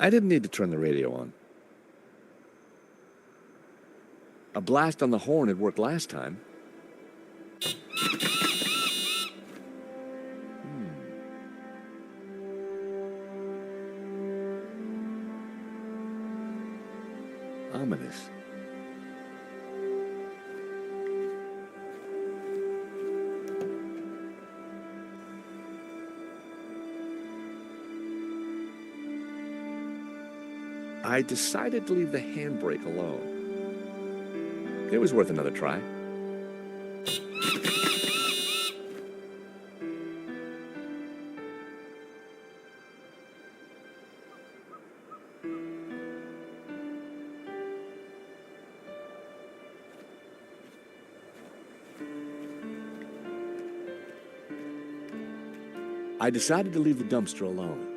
I didn't need to turn the radio on. A blast on the horn had worked last time. Ominous. I decided to leave the handbrake alone. It was worth another try. I decided to leave the dumpster alone.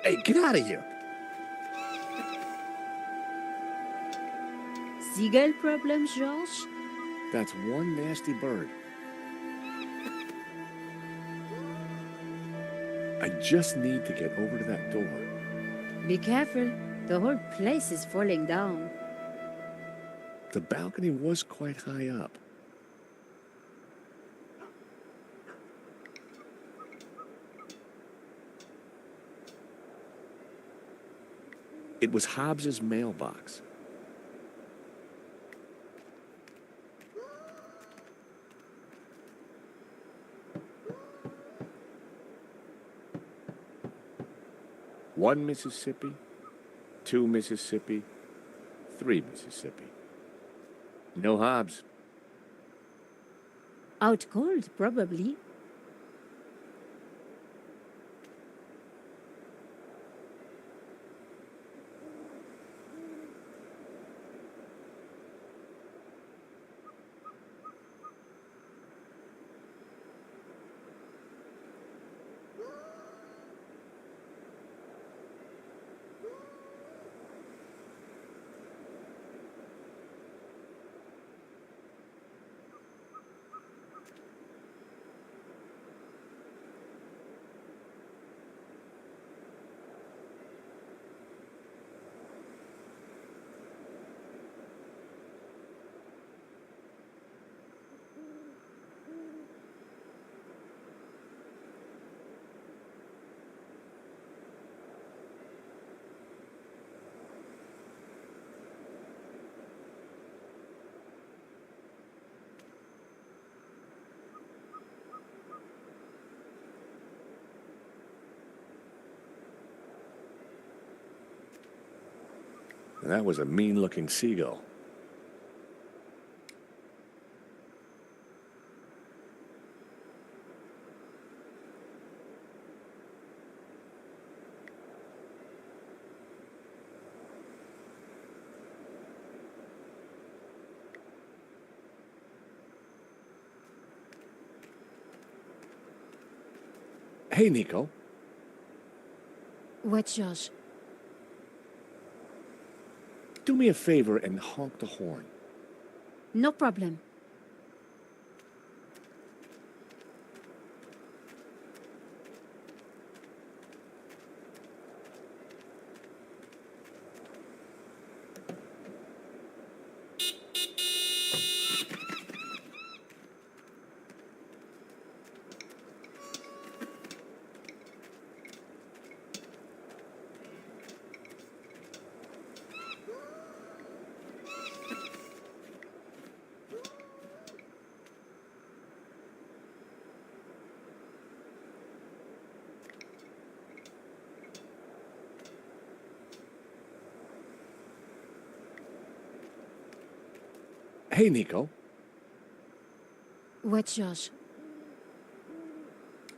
Hey, get out of here! Seagull problem, George? That's one nasty bird. I just need to get over to that door. Be careful. The whole place is falling down. The balcony was quite high up. It was Hobbs's mailbox. One Mississippi, 2 Mississippi, 3 Mississippi. No Hobbs. Out cold, probably. That was a mean-looking seagull. Hey, Nico. What, George? Do me a favor and honk the horn. No problem. Hey, Nico. What, George?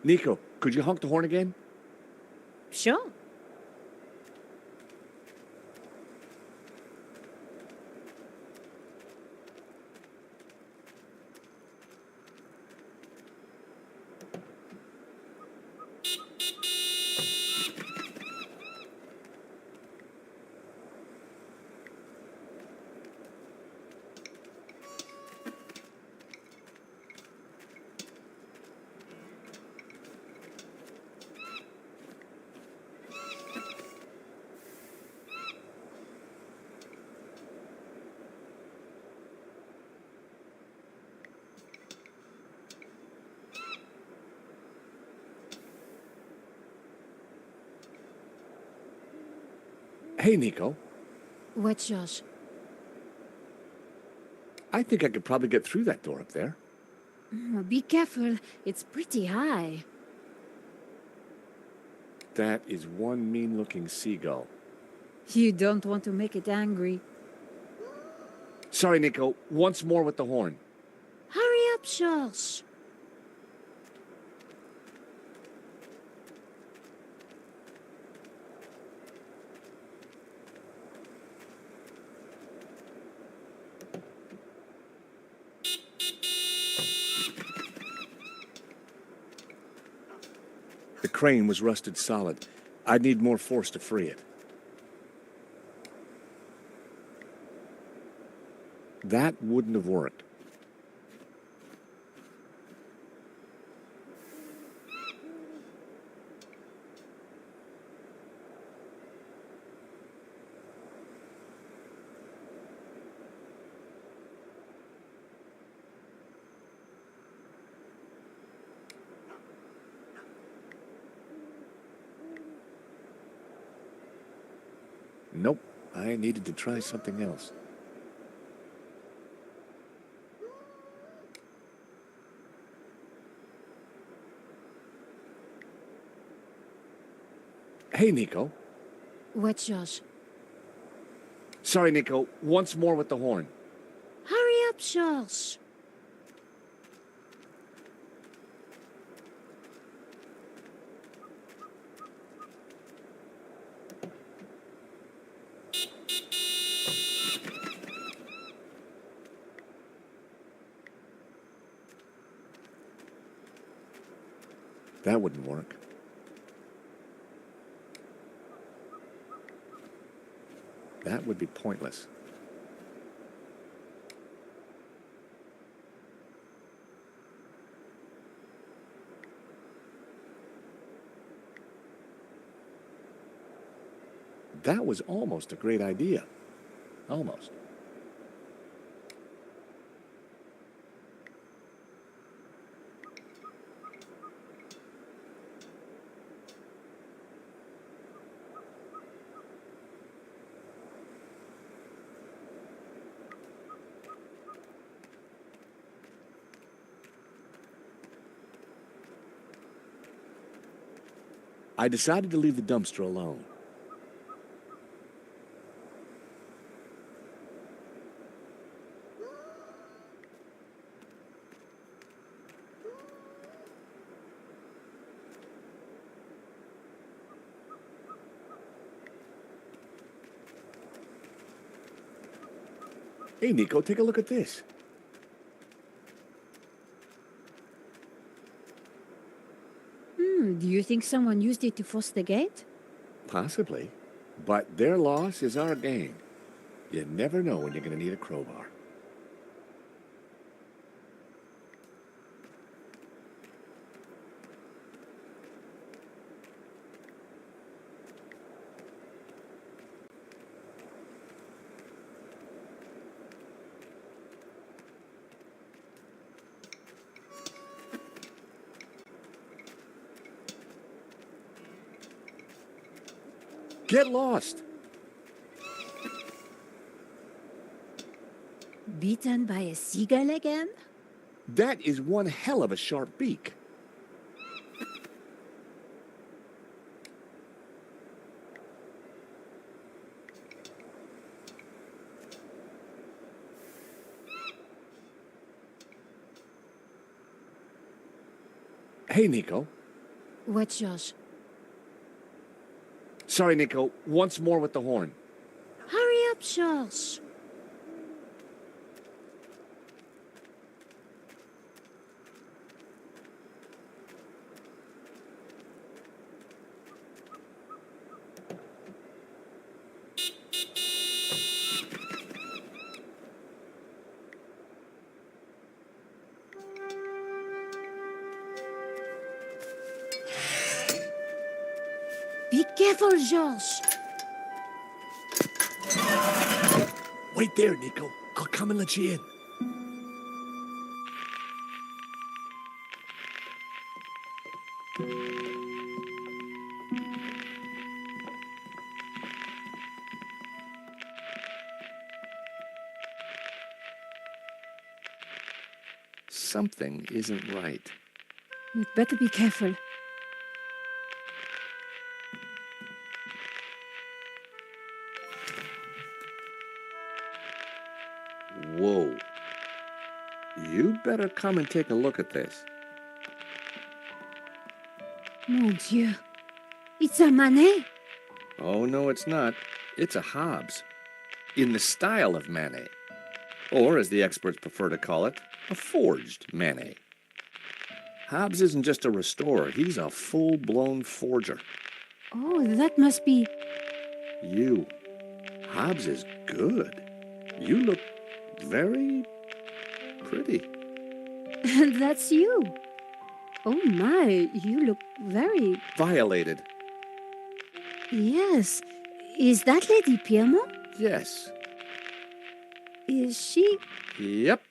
Nico, could you honk the horn again? Sure. Hey, Nico. What, Josh? I think I could probably get through that door up there. Be careful. It's pretty high. That is one mean-looking seagull. You don't want to make it angry. Sorry, Nico. Once more with the horn. Hurry up, Josh. The crane was rusted solid. I'd need more force to free it. That wouldn't have worked. Nope, I needed to try something else. Hey, Nico. What, Josh? Sorry, Nico. Once more with the horn. Hurry up, Josh. That wouldn't work. That would be pointless. That was almost a great idea. Almost. I decided to leave the dumpster alone. Hey, Nico, take a look at this. Do you think someone used it to force the gate? Possibly. But their loss is our gain. You never know when you're going to need a crowbar. Get lost! Beaten by a seagull again? That is one hell of a sharp beak. Hey, Nico. What, Josh? Sorry, Nico. Once more with the horn. Hurry up, Josh. Be careful, Josh. Wait there, Nico. I'll come and let you in. Something isn't right. We'd better be careful. Whoa. You'd better come and take a look at this. Mon Dieu. It's a Manet. Oh, no, it's not. It's a Hobbes. In the style of Manet. Or, as the experts prefer to call it, a forged Manet. Hobbes isn't just a restorer, he's a full-blown forger. Oh, that must be... You. Hobbes is good. You look very pretty. And that's you. Oh my, you look very... Violated. Yes. Is that Lady Piermont? Yes. Is she Yep.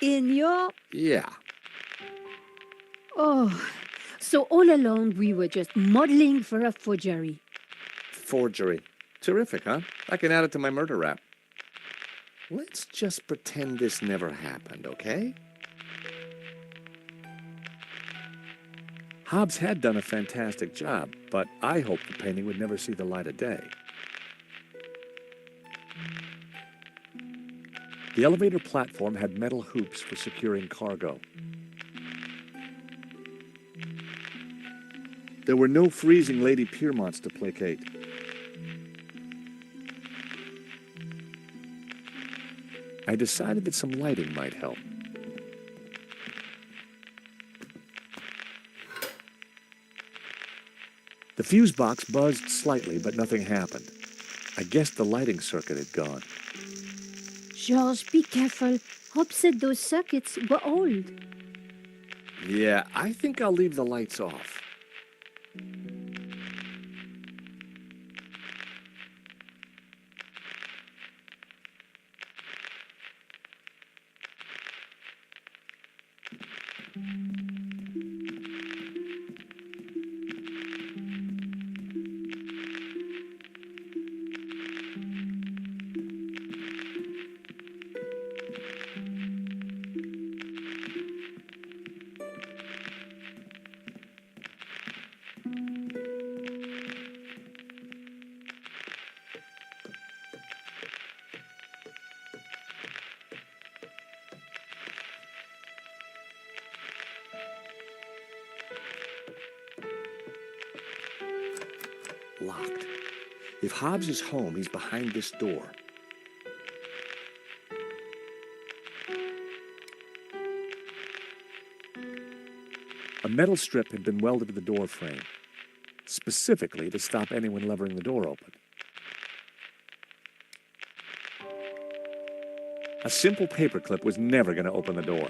in your... Yeah. Oh, so all along we were just modeling for a forgery. Forgery. Terrific, huh? I can add it to my murder rap. Let's just pretend this never happened, okay? Hobbes had done a fantastic job, but I hoped the painting would never see the light of day. The elevator platform had metal hoops for securing cargo. There were no freezing Lady Piermonts to placate. I decided that some lighting might help. The fuse box buzzed slightly, but nothing happened. I guessed the lighting circuit had gone. George, be careful. Hope said those circuits were old. Yeah, I think I'll leave the lights off. Locked. If Hobbes is home, he's behind this door. A metal strip had been welded to the door frame, specifically to stop anyone levering the door open. A simple paperclip was never going to open the door.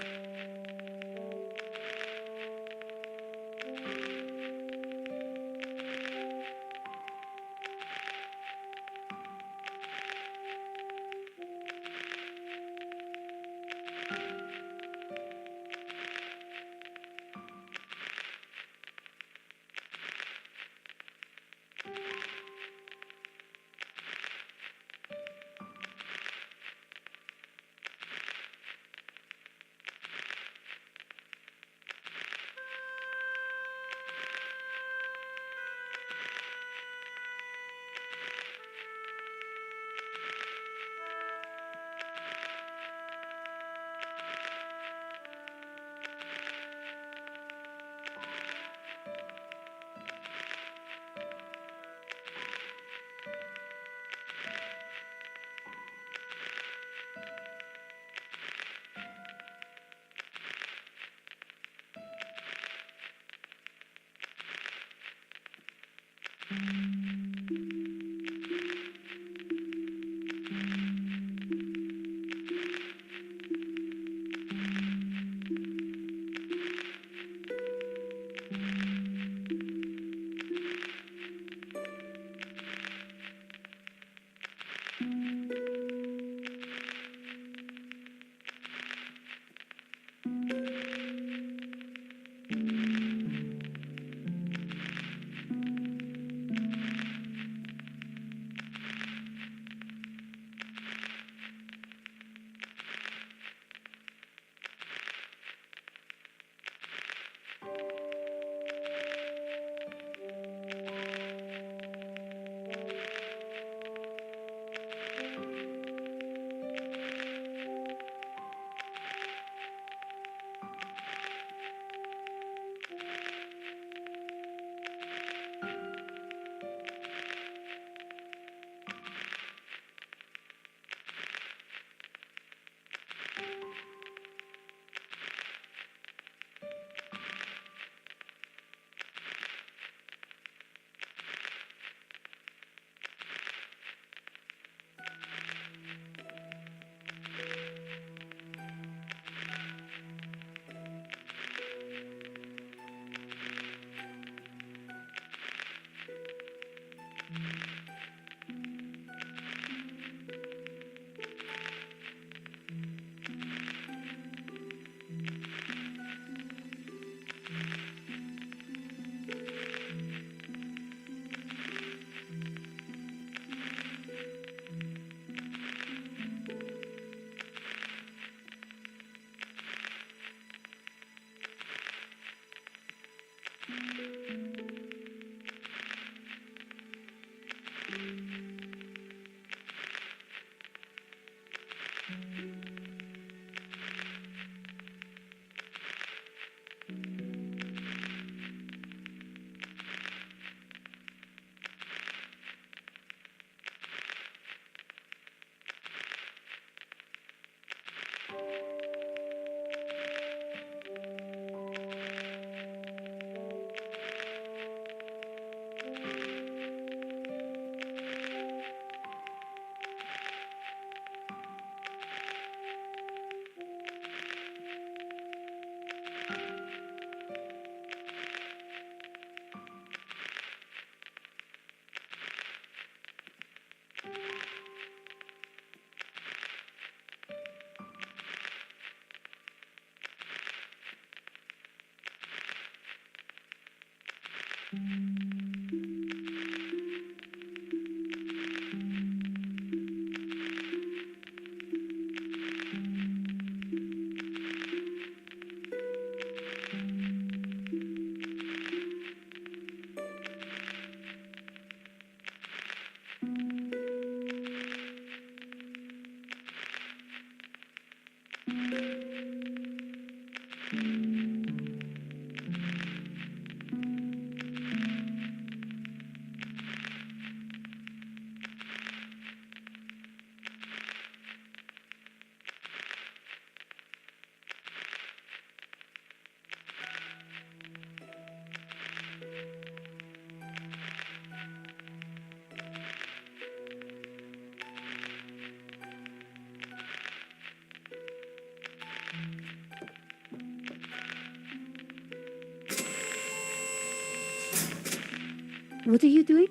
What are you doing?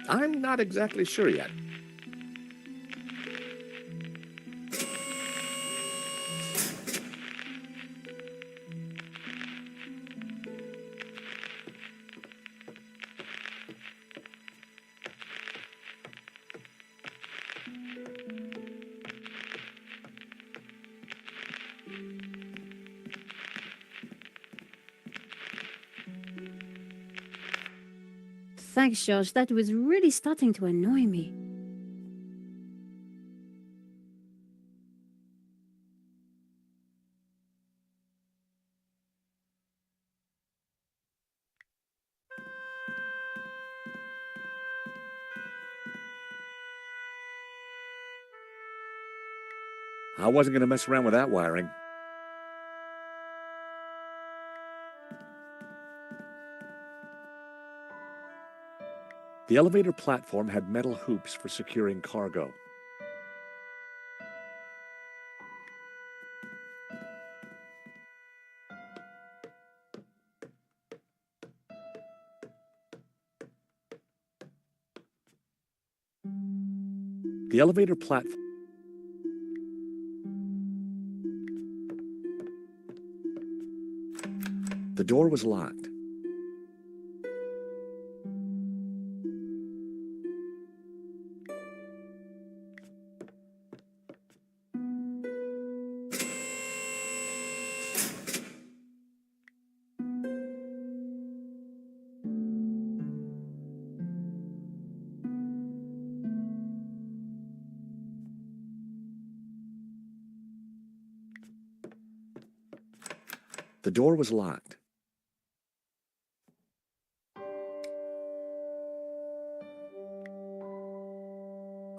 I'm not exactly sure yet. Thanks, George. That was really starting to annoy me. I wasn't going to mess around with that wiring. The elevator platform had metal hoops for securing cargo. The elevator platform. The door was locked. The door was locked.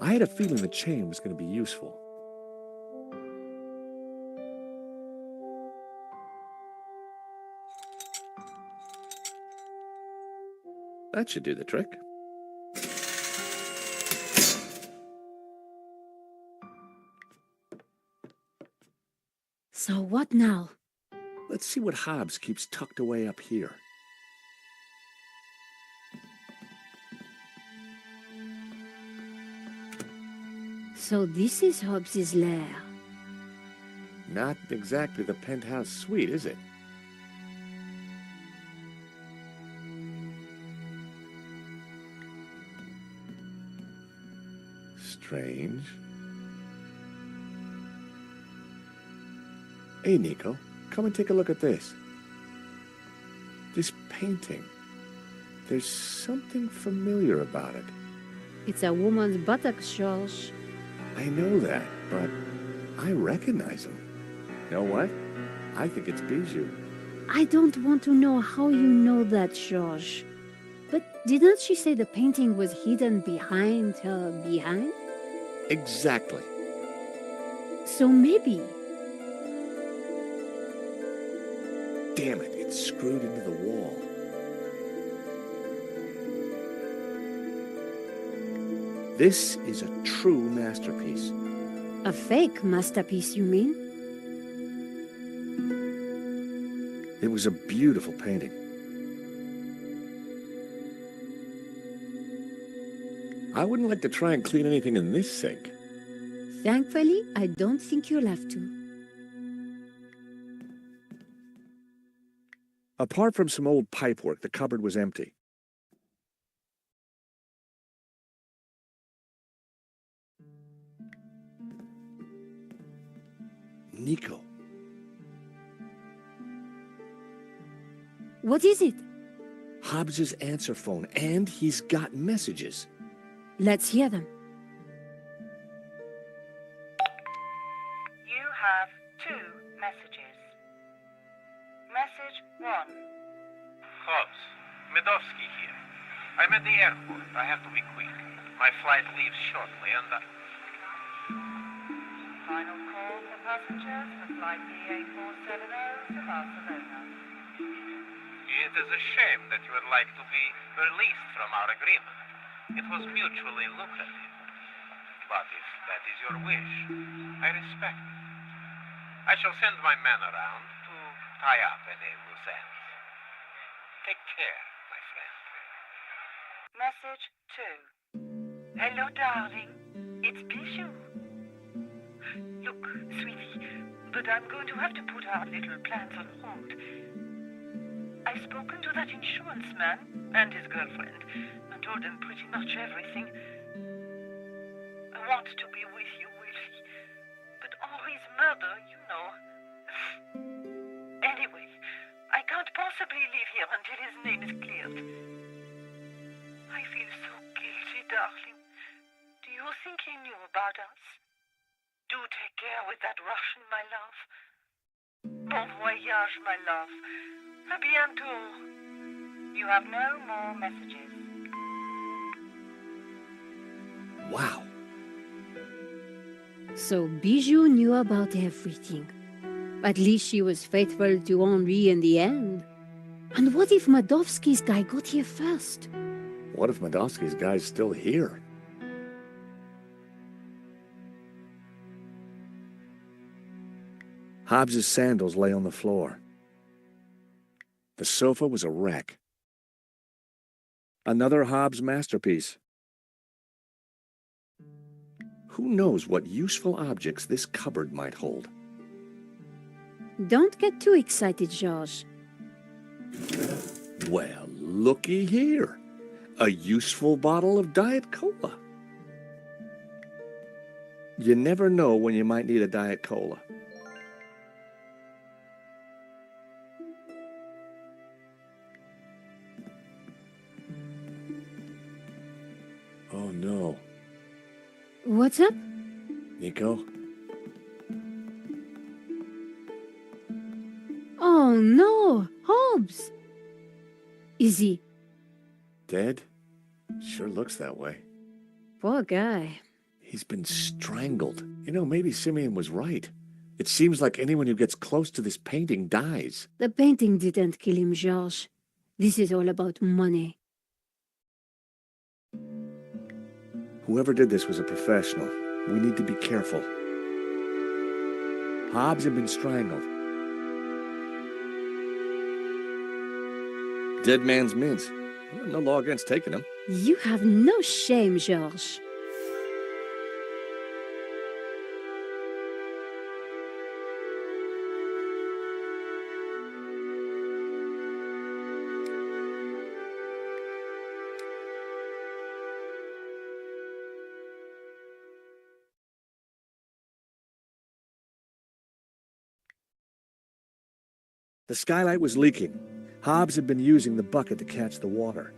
I had a feeling the chain was going to be useful. That should do the trick. So what now? Let's see what Hobbs keeps tucked away up here. So this is Hobbs's lair. Not exactly the penthouse suite, is it? Strange. Hey, Nico, come and take a look at this. This painting. There's something familiar about it. It's a woman's buttocks, George. I know that, but I recognize him. You know what? I think it's Bijou. I don't want to know how you know that, George. But didn't she say the painting was hidden behind her behind? Exactly. So maybe. Damn it, it's screwed into the wall. This is a true masterpiece. A fake masterpiece, you mean? It was a beautiful painting. I wouldn't like to try and clean anything in this sink. Thankfully, I don't think you'll have to. Apart from some old pipework, the cupboard was empty. Nico. What is it? Hobbs's answer phone, and he's got messages. Let's hear them. You have 2 messages. Message 1. Hobbs, Medovsky here. I'm at the airport. I have to be quick. My flight leaves shortly, and Final call for passengers for flight BA470 to Barcelona. it is a shame that you would like to be released from our agreement. It was mutually lucrative. But if that is your wish, I respect it. I shall send my men around to tie up any loose ends. Take care, my friend. Message 2. Hello, darling. It's Bijou. Look, sweetie, but I'm going to have to put our little plans on hold. I've spoken to that insurance man and his girlfriend and told them pretty much everything. I want to be with you, Willie, but Henri's murder, you know. Anyway, I can't possibly leave here until his name is cleared. I feel so guilty, darling. Do you think he knew about us? Do take care with that Russian, my love. Bon voyage, my love. À bientôt. You have no more messages. Wow. So Bijou knew about everything. At least she was faithful to Henri in the end. And what if Madovsky's guy got here first? What if Madovsky's guy's still here? Hobbs's sandals lay on the floor. The sofa was a wreck. Another Hobbs masterpiece. Who knows what useful objects this cupboard might hold? Don't get too excited, George. Well, looky here. A useful bottle of Diet Cola. You never know when you might need a Diet Cola. Oh no. What's up? Nico? Oh no, Hobbs! Is he? Dead? Sure looks that way. Poor guy. He's been strangled. You know, maybe Simeon was right. It seems like anyone who gets close to this painting dies. The painting didn't kill him, George. This is all about money. Whoever did this was a professional. We need to be careful. Hobbs had been strangled. Dead man's mince. No law against taking him. You have no shame, George. The skylight was leaking. Hobbs had been using the bucket to catch the water.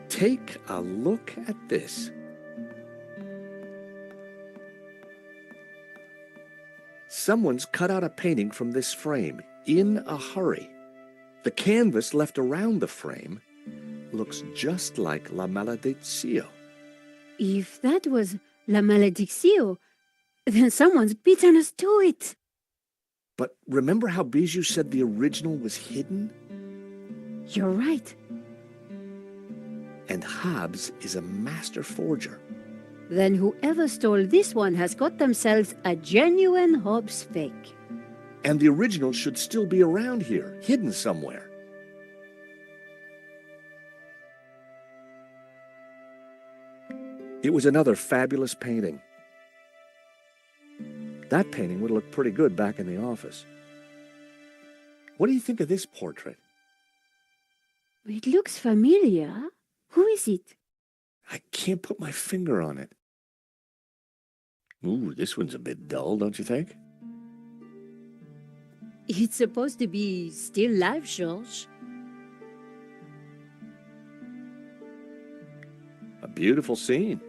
Take a look at this. Someone's cut out a painting from this frame in a hurry. The canvas left around the frame looks just like La Malediccio. If that was La Malediccio, then someone's beaten us to it. But remember how Bijou said the original was hidden? You're right. And Hobbs is a master forger. Then whoever stole this one has got themselves a genuine Hobbs fake. And the original should still be around here, hidden somewhere. It was another fabulous painting. That painting would look pretty good back in the office. What do you think of this portrait? It looks familiar. Who is it? I can't put my finger on it. Ooh, this one's a bit dull, don't you think? It's supposed to be still life, George. A beautiful scene.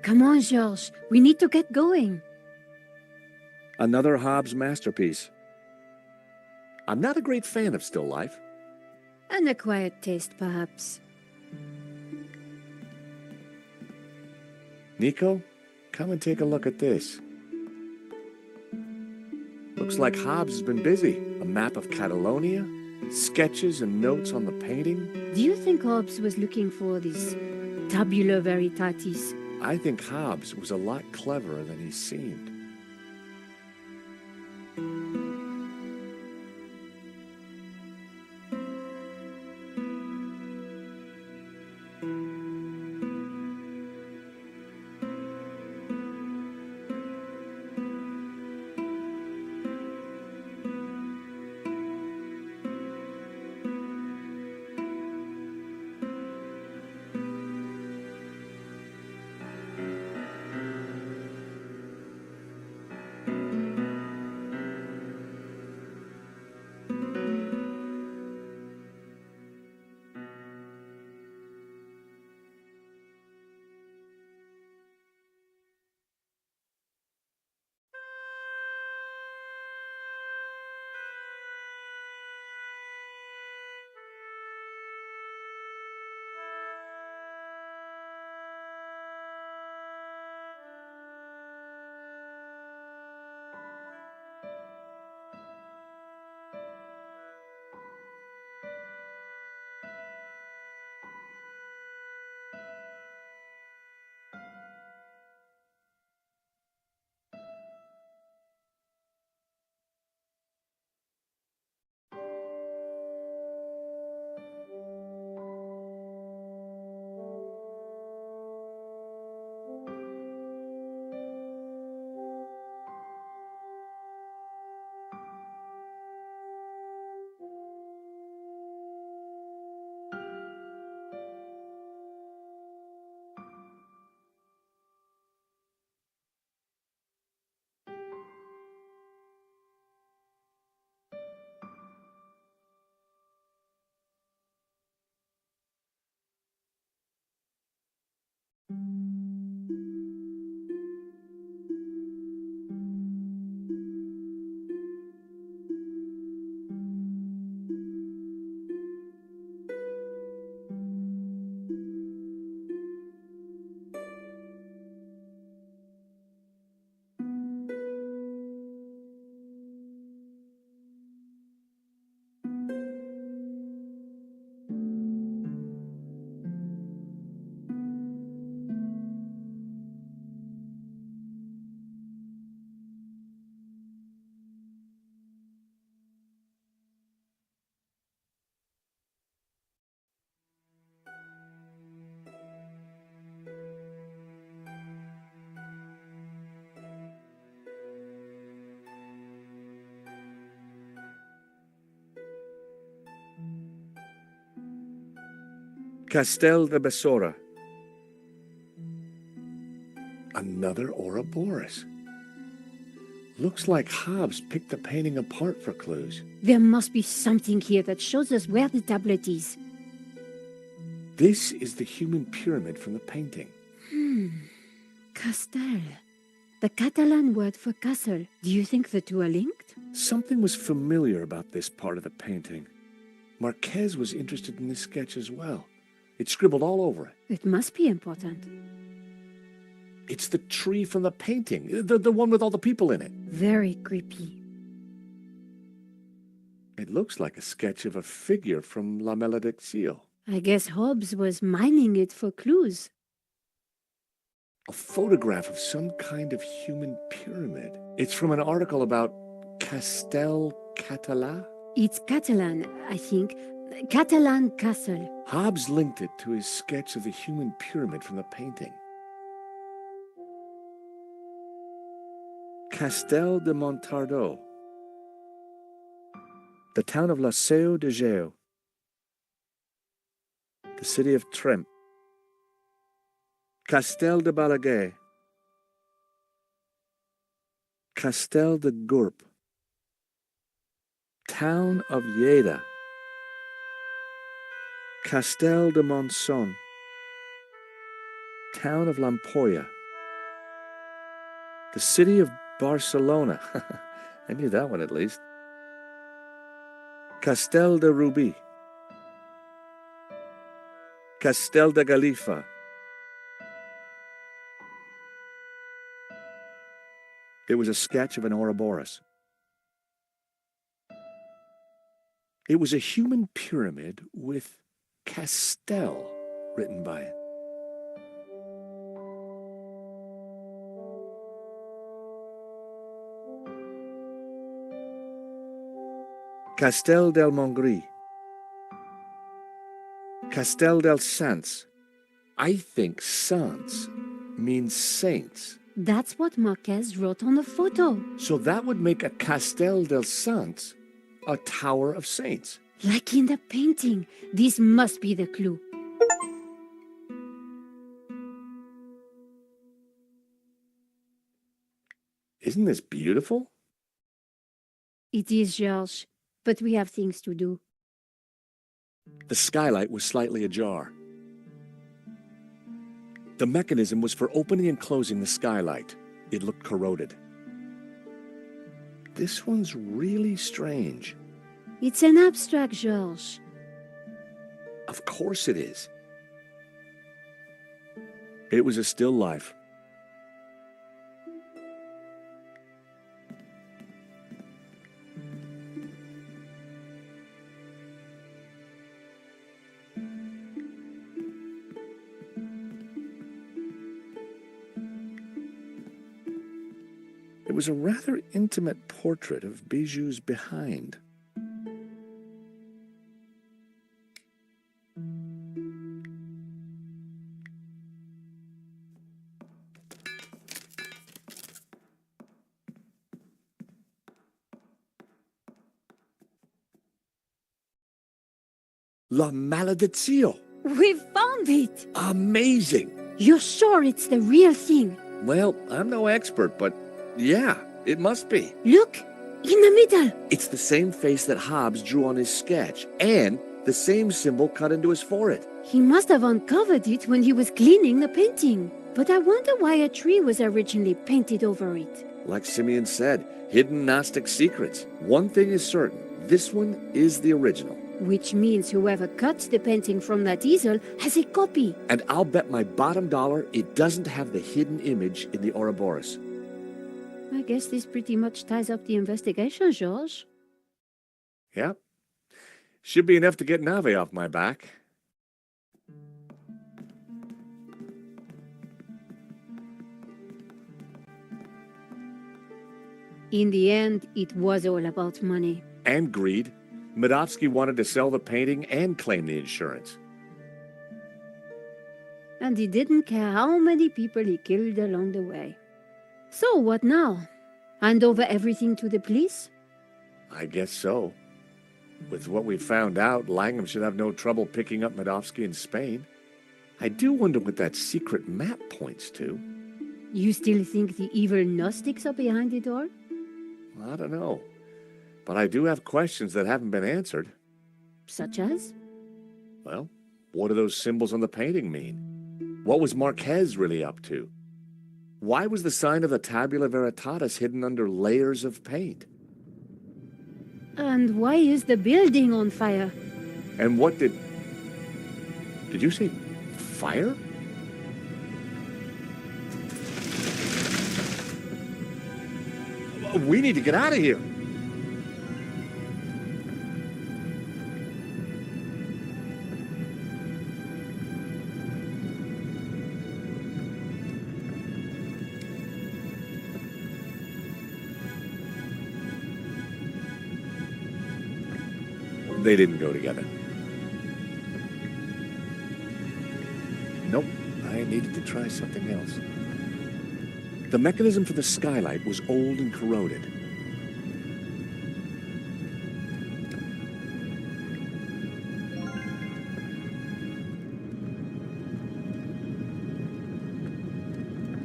Come on, George. We need to get going. Another Hobbs masterpiece. I'm not a great fan of still life. An acquired taste, perhaps. Nico, come and take a look at this. Looks like Hobbs has been busy. A map of Catalonia, sketches and notes on the painting. Do you think Hobbs was looking for this tabula veritatis? I think Hobbes was a lot cleverer than he seemed. Castel de Besora. Another Ouroboros. Looks like Hobbes picked the painting apart for clues. There must be something here that shows us where the tablet is. This is the human pyramid from the painting. Castel. The Catalan word for castle. Do you think the two are linked? Something was familiar about this part of the painting. Marquez was interested in this sketch as well. It's scribbled all over it. It must be important. It's the tree from the painting, the one with all the people in it. Very creepy. It looks like a sketch of a figure from La Malédiction. I guess Hobbes was mining it for clues. A photograph of some kind of human pyramid. It's from an article about Castel Català. It's Catalan, I think. Catalan castle. Hobbes linked it to his sketch of the human pyramid from the painting. Castel de Montardo. The town of La Seu de Geo. The city of Tremp. Castel de Balaguer. Castel de Gurb. Town of Lleida. Castel de Monson. Town of Lampolla. The city of Barcelona. I knew that one at least. Castel de Rubí. Castel de Galifa. It was a sketch of an Ouroboros. It was a human pyramid with Castel written by it. Castel del Mongri. Castel del Sants. I think Sants means saints. That's what Marquez wrote on the photo. So that would make a Castel del Sants a tower of saints. Like in the painting. This must be the clue. Isn't this beautiful? It is, George. But we have things to do. The skylight was slightly ajar. The mechanism was for opening and closing the skylight. It looked corroded. This one's really strange. It's an abstract, George. Of course it is. It was a still life. It was a rather intimate portrait of Bijou's behind. La Maledizio! We found it! Amazing! You're sure it's the real thing? Well, I'm no expert, but yeah, it must be. Look! In the middle! It's the same face that Hobbes drew on his sketch, and the same symbol cut into his forehead. He must have uncovered it when he was cleaning the painting. But I wonder why a tree was originally painted over it. Like Simeon said, hidden Gnostic secrets. One thing is certain, this one is the original. Which means whoever cut the painting from that easel has a copy. And I'll bet my bottom dollar it doesn't have the hidden image in the Ouroboros. I guess this pretty much ties up the investigation, George. Yep. Should be enough to get Nave off my back. In the end, it was all about money. And greed. Medovsky wanted to sell the painting and claim the insurance. And he didn't care how many people he killed along the way. So what now? Hand over everything to the police? I guess so. With what we found out, Langham should have no trouble picking up Medovsky in Spain. I do wonder what that secret map points to. You still think the evil Gnostics are behind it all? I don't know. But I do have questions that haven't been answered. Such as? Well, what do those symbols on the painting mean? What was Marquez really up to? Why was the sign of the Tabula Veritatis hidden under layers of paint? And why is the building on fire? And what did you say fire? We need to get out of here. They didn't go together. Nope, I needed to try something else. The mechanism for the skylight was old and corroded.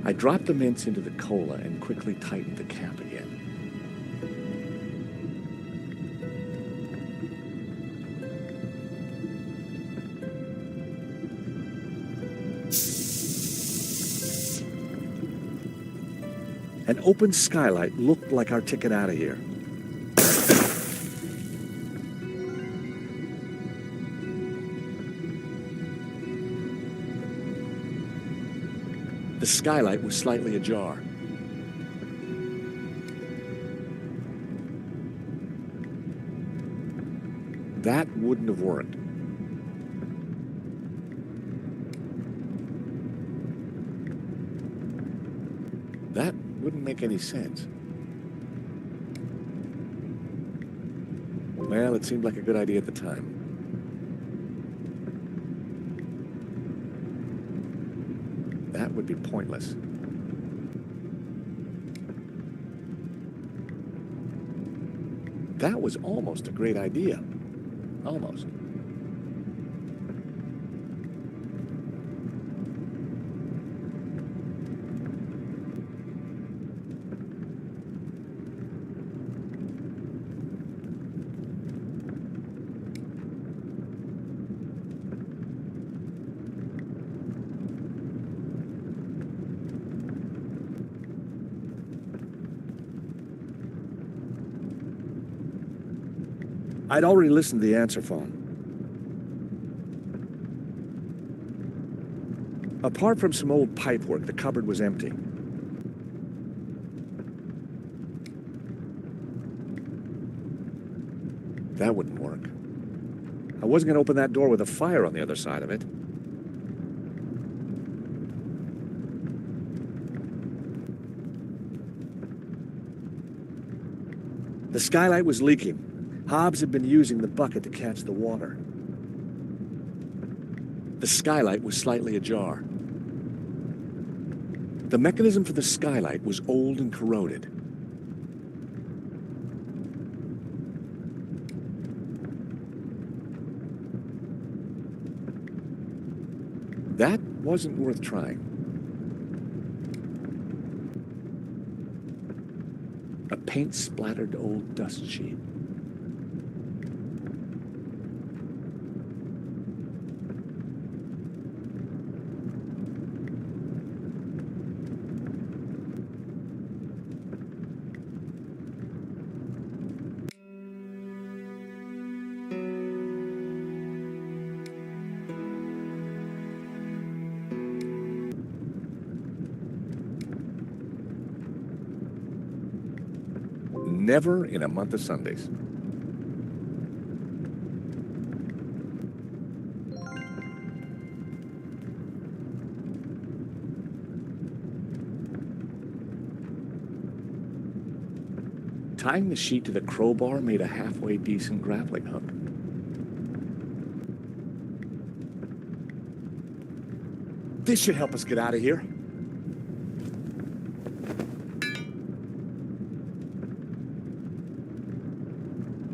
I dropped the mints into the cola and quickly tightened the cap again. An open skylight looked like our ticket out of here. The skylight was slightly ajar. That wouldn't have worked. That wouldn't make any sense. Well, it seemed like a good idea at the time. That would be pointless. That was almost a great idea. Almost. I'd already listened to the answer phone. Apart from some old pipework, the cupboard was empty. That wouldn't work. I wasn't going to open that door with a fire on the other side of it. The skylight was leaking. Hobbs had been using the bucket to catch the water. The skylight was slightly ajar. The mechanism for the skylight was old and corroded. That wasn't worth trying. A paint-splattered old dust sheet. Never in a month of Sundays. Tying the sheet to the crowbar made a halfway decent grappling hook. This should help us get out of here.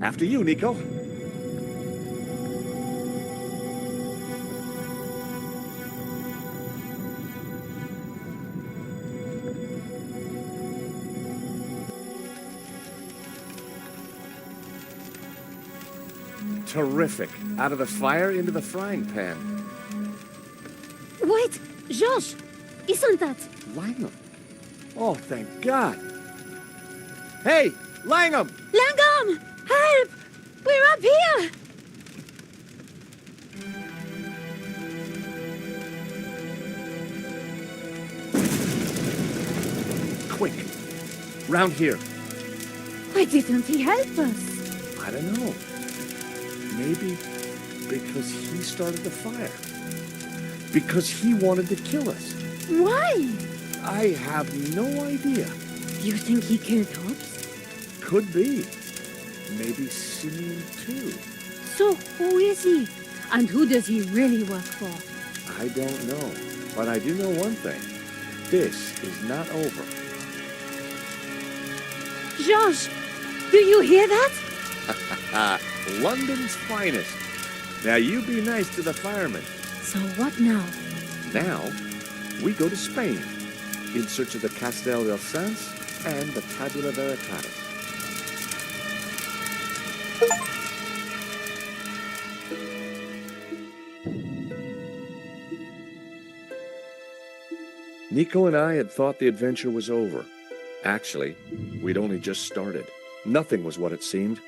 After you, Nico. Terrific. Out of the fire into the frying pan. Wait, Josh! Isn't that... Langham. Oh, thank God. Hey, Langham! Langham! Help! We're up here! Quick. Round here. Why didn't he help us? I don't know. Maybe because he started the fire. Because he wanted to kill us. Why? I have no idea. Do you think he killed Hobbs? Could be. Maybe Simeon too. So who is he? And who does he really work for? I don't know. But I do know one thing. This is not over. Josh, do you hear that? London's finest. Now you be nice to the firemen. So what now? Now, we go to Spain in search of the Castel del Sans and the Tabula Veritatis. Nico and I had thought the adventure was over. Actually, we'd only just started. Nothing was what it seemed.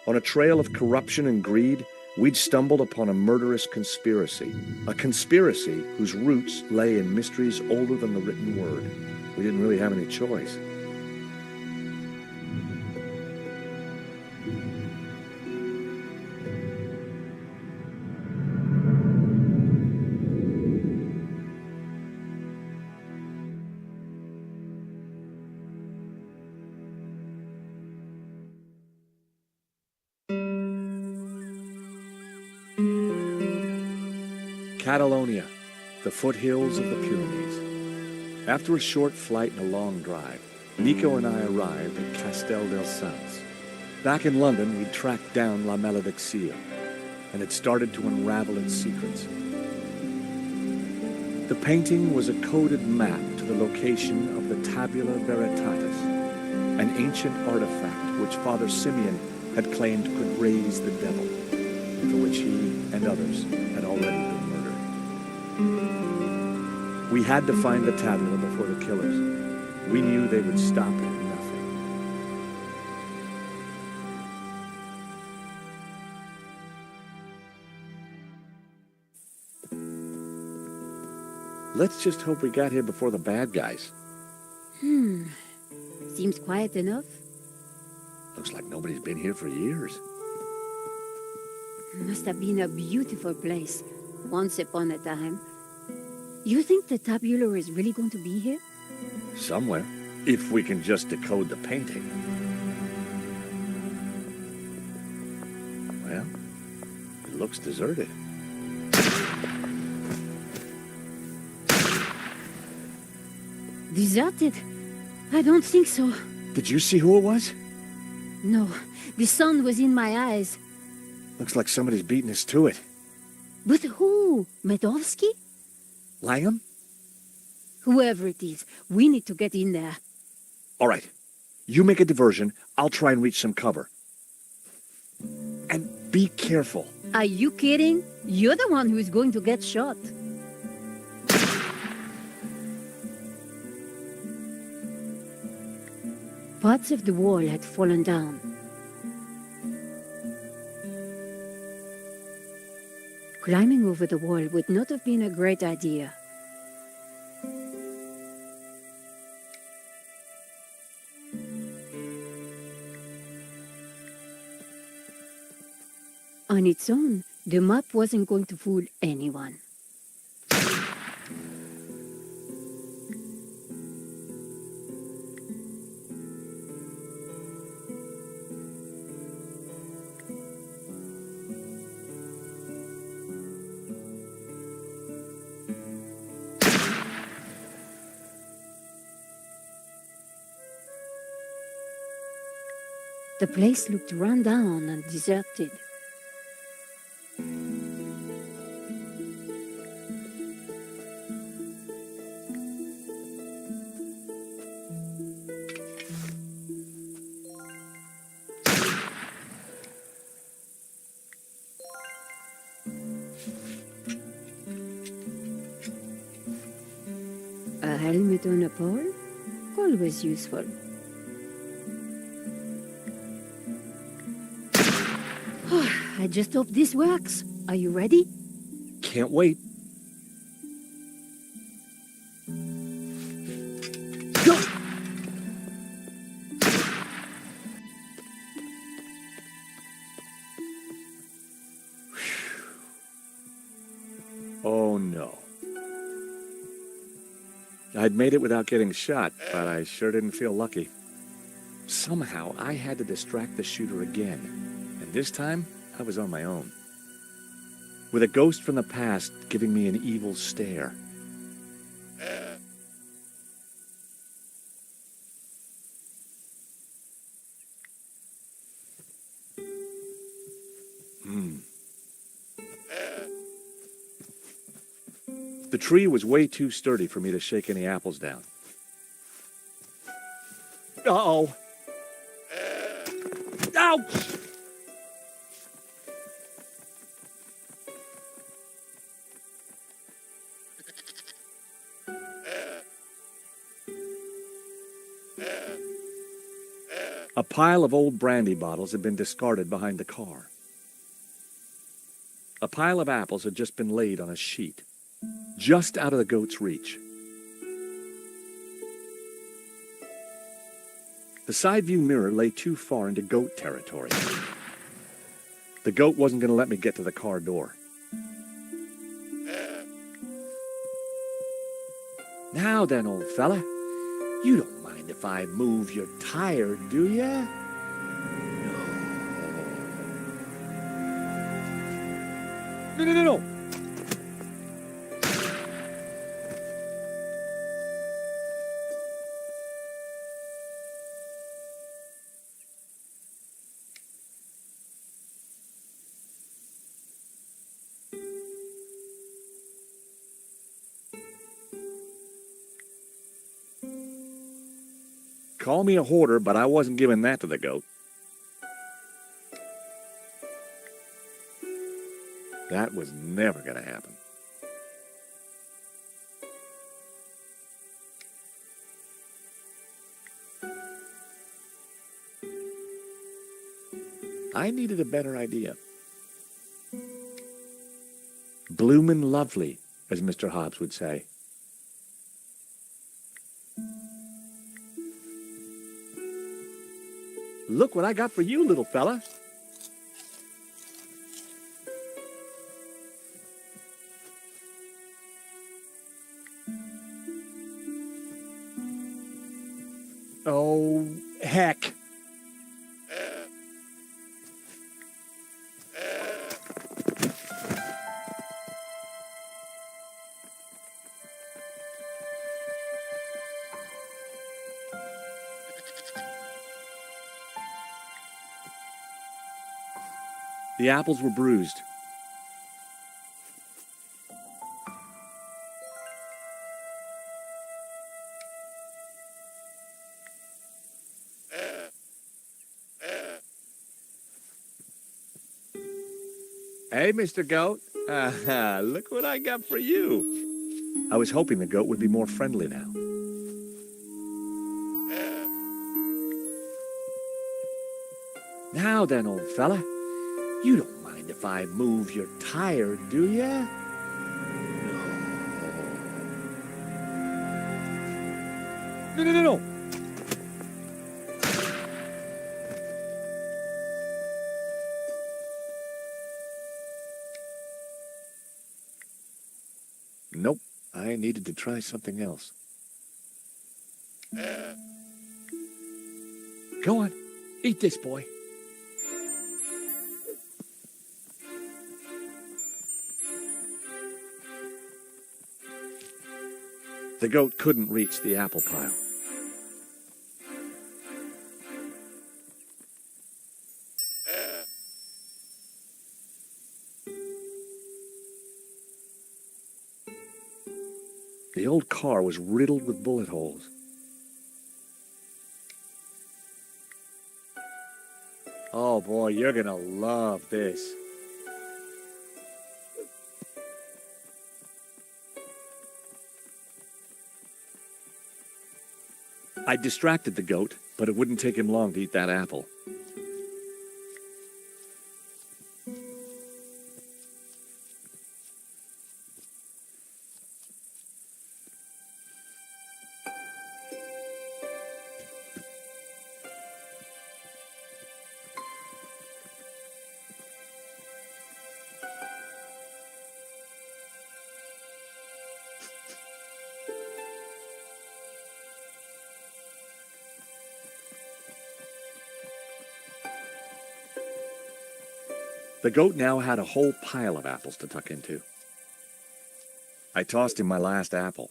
On a trail of corruption and greed, we'd stumbled upon a murderous conspiracy. A conspiracy whose roots lay in mysteries older than the written word. We didn't really have any choice. Catalonia, the foothills of the Pyrenees. After a short flight and a long drive, Nico and I arrived at Castel del Sans. Back in London, we'd tracked down La Maledicció, and had started to unravel its secrets. The painting was a coded map to the location of the Tabula Veritatis, an ancient artifact which Father Simeon had claimed could raise the devil, and for which he and others had already been murdered. We had to find the tabula before the killers. We knew they would stop at nothing. Let's just hope we got here before the bad guys. Seems quiet enough. Looks like nobody's been here for years. Must have been a beautiful place, once upon a time. You think the tabula is really going to be here? Somewhere, if we can just decode the painting. Well, it looks deserted. Deserted? I don't think so. Did you see who it was? No, the sun was in my eyes. Looks like somebody's beating us to it. But who? Medovsky? Langham? Whoever it is, we need to get in there. All right. You make a diversion. I'll try and reach some cover. And be careful. Are you kidding? You're the one who's going to get shot. Parts of the wall had fallen down. Climbing over the wall would not have been a great idea. On its own, the map wasn't going to fool anyone. The place looked run down and deserted. A helmet on a pole? Always useful. I just hope this works. Are you ready? Can't wait. Go! Oh no. I'd made it without getting shot, but I sure didn't feel lucky. Somehow I had to distract the shooter again, and this time I was on my own. With a ghost from the past giving me an evil stare. The tree was way too sturdy for me to shake any apples down. Uh-oh. Ouch! A pile of old brandy bottles had been discarded behind the car. A pile of apples had just been laid on a sheet, just out of the goat's reach. The side view mirror lay too far into goat territory. The goat wasn't going to let me get to the car door. Now then, old fella, you don't mind if I move your tire, do ya? No. No. Call me a hoarder, but I wasn't giving that to the goat. That was never going to happen. I needed a better idea. Bloomin' lovely, as Mr. Hobbs would say. Look what I got for you, little fella. Oh, heck. The apples were bruised. Hey, Mr. Goat. Look what I got for you. I was hoping the goat would be more friendly now. Now then, old fella, you don't mind if I move your tire, do ya? No. Nope, I needed to try something else. Go on, eat this, boy. The goat couldn't reach the apple pile. The old car was riddled with bullet holes. Oh boy, you're gonna love this. I distracted the goat, but it wouldn't take him long to eat that apple. The goat now had a whole pile of apples to tuck into. I tossed him my last apple.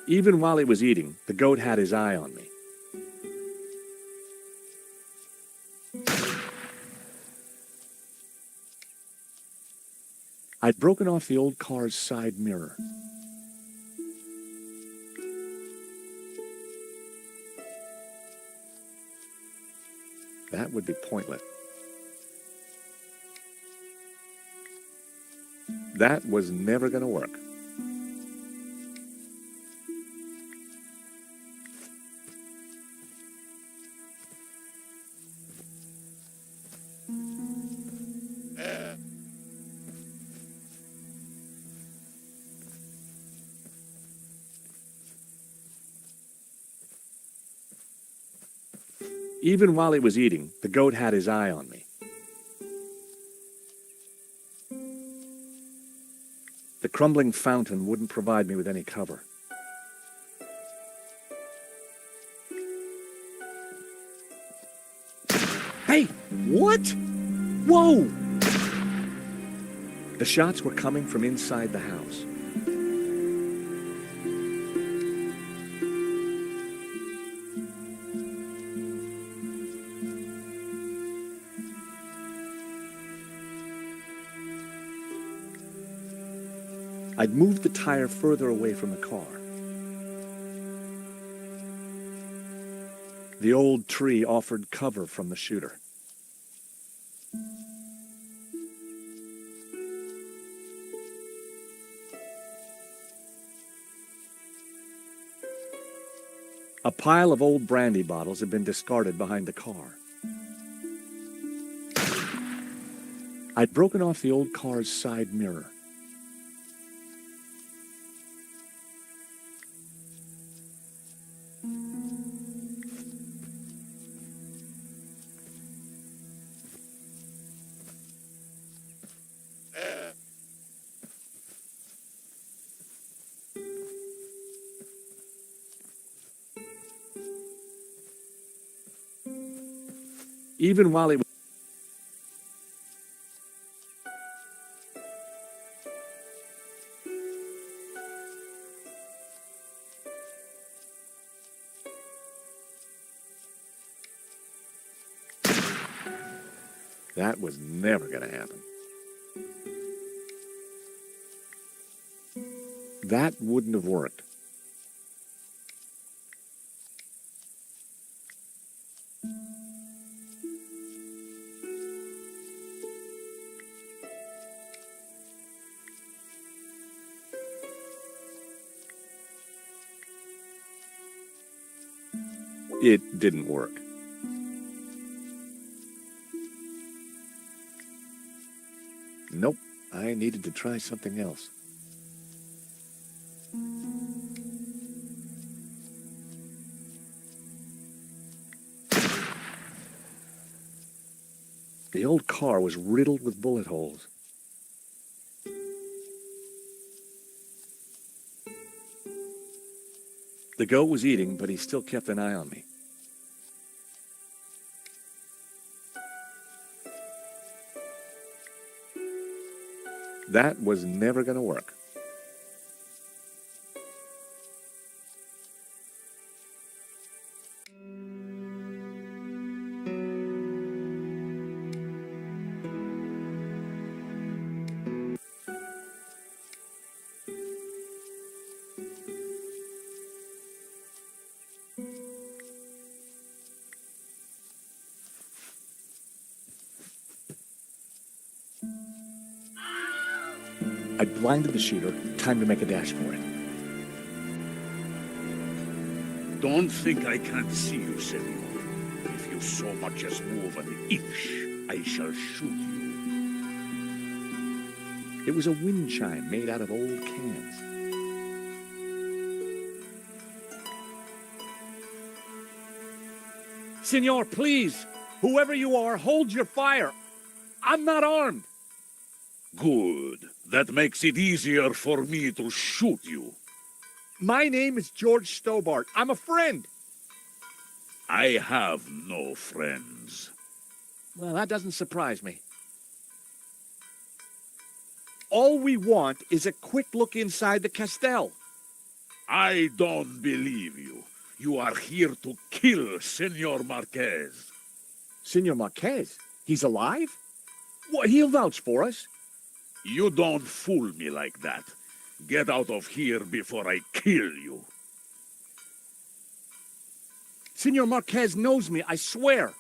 Even while he was eating, the goat had his eye on me. I'd broken off the old car's side mirror. That would be pointless. That was never going to work. Even while he was eating, the goat had his eye on me. The crumbling fountain wouldn't provide me with any cover. Hey, what? Whoa! The shots were coming from inside the house. I'd moved the tire further away from the car. The old tree offered cover from the shooter. A pile of old brandy bottles had been discarded behind the car. I'd broken off the old car's side mirror. Even while he was... That was never going to happen. That wouldn't have worked. It didn't work. Nope, I needed to try something else. The old car was riddled with bullet holes. The goat was eating, but he still kept an eye on me. That was never going to work. I blinded the shooter. Time to make a dash for it. Don't think I can't see you, senor. If you so much as move an inch, I shall shoot you. It was a wind chime made out of old cans. Senor, please! Whoever you are, hold your fire! I'm not armed! Good. That makes it easier for me to shoot you. My name is George Stobart. I'm a friend. I have no friends. Well, that doesn't surprise me. All we want is a quick look inside the castell. I don't believe you. You are here to kill Senor Marquez. Senor Marquez? He's alive? Well, he'll vouch for us. You don't fool me like that. Get out of here before I kill you. Senor Marquez knows me, I swear.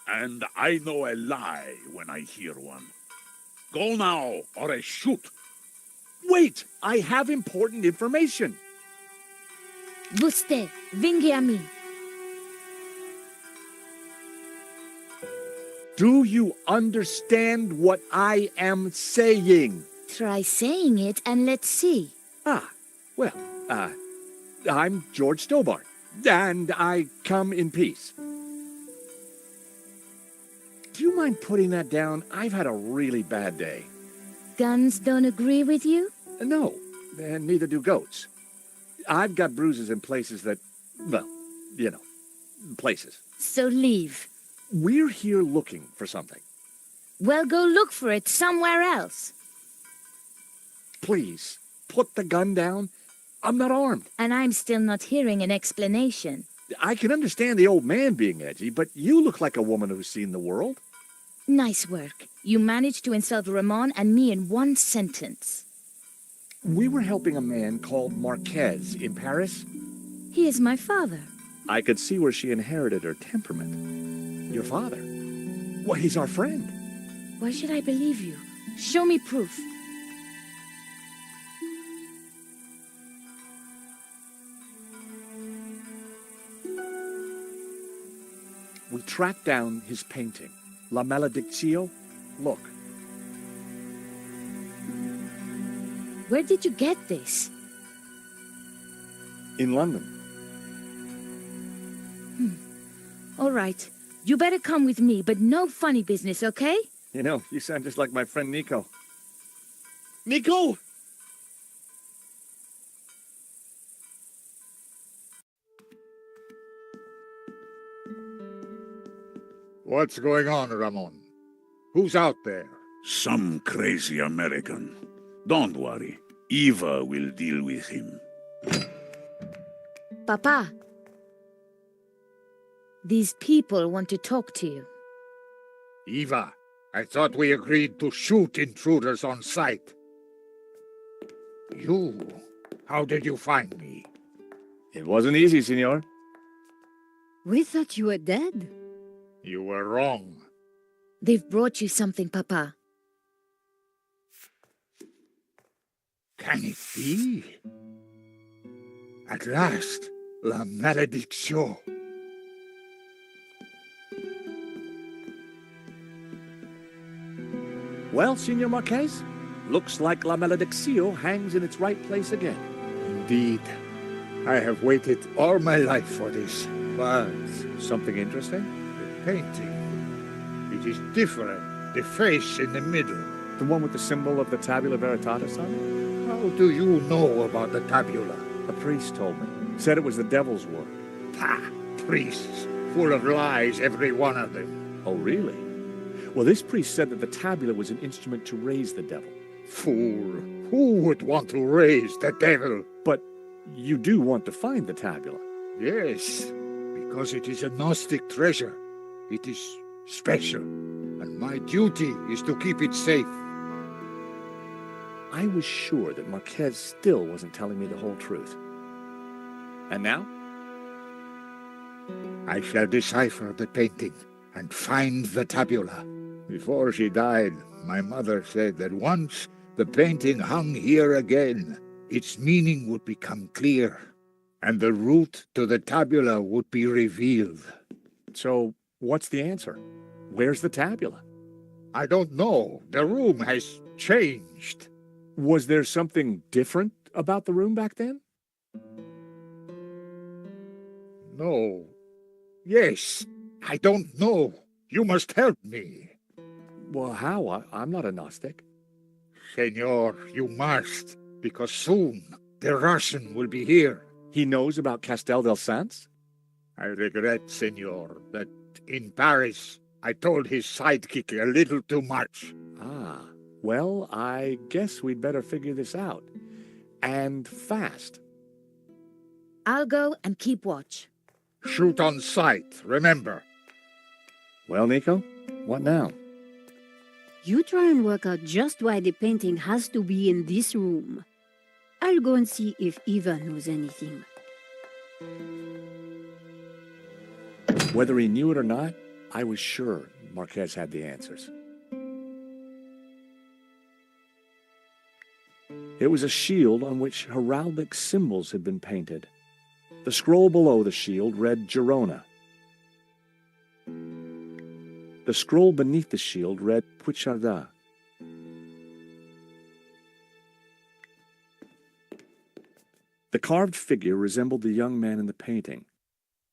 And I know a lie when I hear one. Go now, or I shoot. Wait, I have important information. Vostè, venghi a me. Do you understand what I am saying? Try saying it and let's see. Well, I'm George Stobart, and I come in peace. Do you mind putting that down? I've had a really bad day. Guns don't agree with you? No, and neither do goats. I've got bruises in places that, well, you know, places. So leave. We're here looking for something. Well, go look for it somewhere else. Please, put the gun down. I'm not armed. And I'm still not hearing an explanation. I can understand the old man being edgy, but you look like a woman who's seen the world. Nice work. You managed to insult Ramon and me in one sentence. We were helping a man called Marquez in Paris. He is my father. I could see where she inherited her temperament. Your father? Well, he's our friend. Why should I believe you? Show me proof. We tracked down his painting, La Maledictio. Look. Where did you get this? In London. All right. You better come with me, but no funny business, okay? You know, you sound just like my friend Nico. Nico! What's going on, Ramon? Who's out there? Some crazy American. Don't worry. Eva will deal with him. Papa. These people want to talk to you. Eva, I thought we agreed to shoot intruders on sight. You, how did you find me? It wasn't easy, senor. We thought you were dead. You were wrong. They've brought you something, Papa. Can it be? At last, La Maledictio. Well, Senor Marquez, looks like La Maledictio hangs in its right place again. Indeed. I have waited all my life for this. But something interesting? The painting. It is different. The face in the middle. The one with the symbol of the Tabula Veritatis on it? How do you know about the tabula? A priest told me. Said it was the devil's work. Pah! Priests. Full of lies, every one of them. Oh, really? Well, this priest said that the tabula was an instrument to raise the devil. Fool. Who would want to raise the devil? But you do want to find the tabula. Yes, because it is a Gnostic treasure. It is special, and my duty is to keep it safe. I was sure that Marquez still wasn't telling me the whole truth. And now? I shall decipher the painting and find the tabula. Before she died, my mother said that once the painting hung here again, its meaning would become clear, and the route to the tabula would be revealed. So, what's the answer? Where's the tabula? I don't know. The room has changed. Was there something different about the room back then? No. Yes. I don't know. You must help me. Well, how? I'm not a Gnostic. Senor, you must, because soon the Russian will be here. He knows about Castel del Sans? I regret, senor, that in Paris I told his sidekick a little too much. Ah, well, I guess we'd better figure this out. And fast. I'll go and keep watch. Shoot on sight, remember. Well, Nico, what now? You try and work out just why the painting has to be in this room. I'll go and see if Eva knows anything. Whether he knew it or not, I was sure Marquez had the answers. It was a shield on which heraldic symbols had been painted. The scroll below the shield read Girona. The scroll beneath the shield read Puigcerdà. The carved figure resembled the young man in the painting.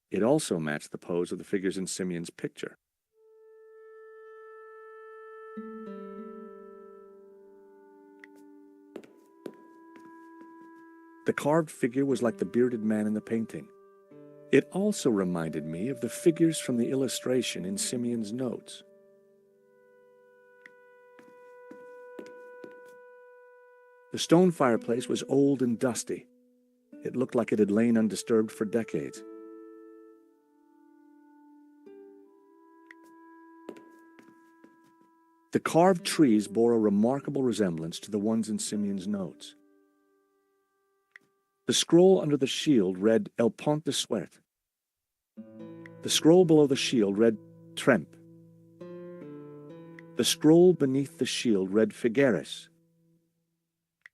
It also matched the pose of the figures in Simeon's picture. The carved figure was like the bearded man in the painting. It also reminded me of the figures from the illustration in Simeon's notes. The stone fireplace was old and dusty. It looked like it had lain undisturbed for decades. The carved trees bore a remarkable resemblance to the ones in Simeon's notes. The scroll under the shield read El Pont de Suerte. The scroll below the shield read Tremp. The scroll beneath the shield read Figueres.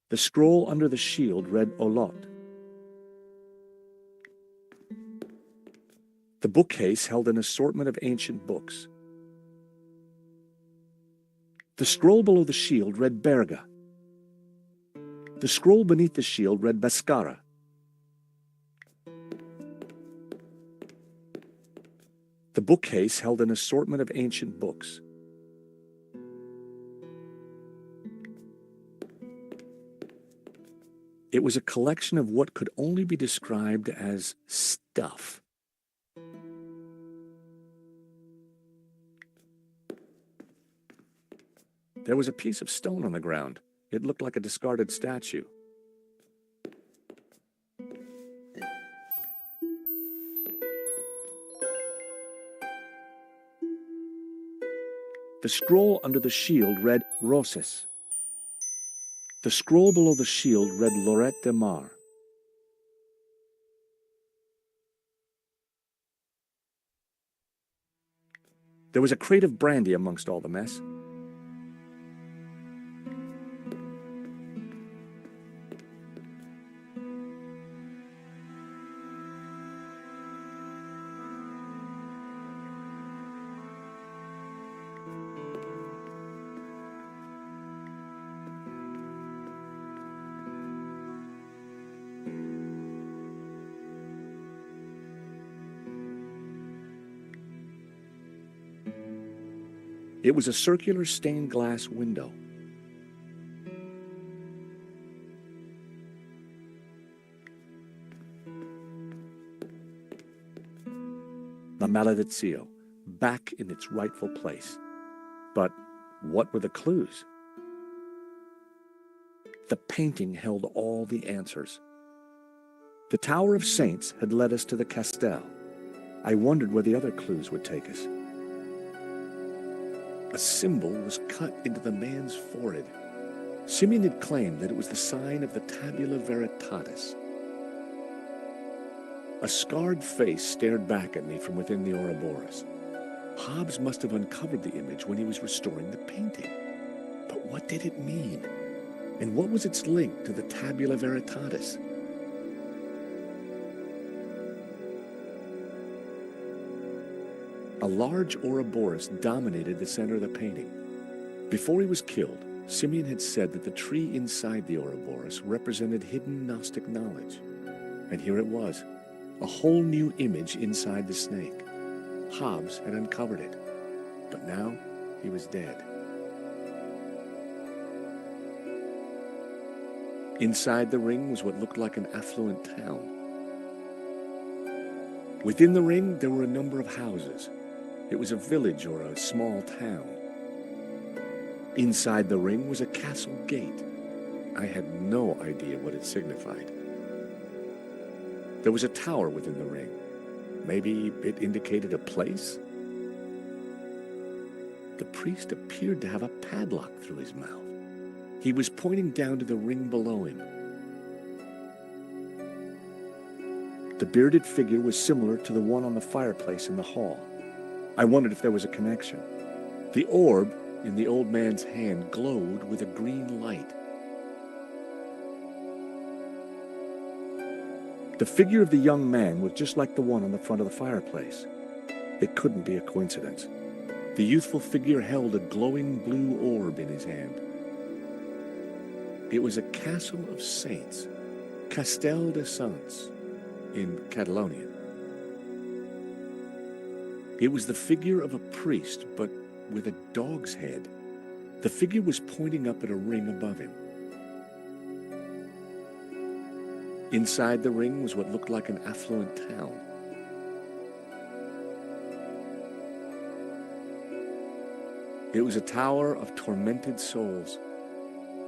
The scroll under the shield read Olot. The bookcase held an assortment of ancient books. The scroll below the shield read Berga. The scroll beneath the shield read Bascara. The bookcase held an assortment of ancient books. It was a collection of what could only be described as stuff. There was a piece of stone on the ground. It looked like a discarded statue. The scroll under the shield read Roses. The scroll below the shield read Lorette de Mar. There was a crate of brandy amongst all the mess. It was a circular stained glass window. La Maledizio, back in its rightful place. But what were the clues? The painting held all the answers. The Tower of Saints had led us to the Castel. I wondered where the other clues would take us. A symbol was cut into the man's forehead. Simeon had claimed that it was the sign of the Tabula Veritatis. A scarred face stared back at me from within the Ouroboros. Hobbes must have uncovered the image when he was restoring the painting. But what did it mean? And what was its link to the Tabula Veritatis? A large Ouroboros dominated the center of the painting. Before he was killed, Simeon had said that the tree inside the Ouroboros represented hidden Gnostic knowledge. And here it was, a whole new image inside the snake. Hobbes had uncovered it, but now he was dead. Inside the ring was what looked like an affluent town. Within the ring, there were a number of houses. It was a village or a small town. Inside the ring was a castle gate. I had no idea what it signified. There was a tower within the ring. Maybe it indicated a place? The priest appeared to have a padlock through his mouth. He was pointing down to the ring below him. The bearded figure was similar to the one on the fireplace in the hall. I wondered if there was a connection. The orb in the old man's hand glowed with a green light. The figure of the young man was just like the one on the front of the fireplace. It couldn't be a coincidence. The youthful figure held a glowing blue orb in his hand. It was a castle of saints, Castel de Saints, in Catalonia. It was the figure of a priest, but with a dog's head. The figure was pointing up at a ring above him. Inside the ring was what looked like an affluent town. It was a tower of tormented souls.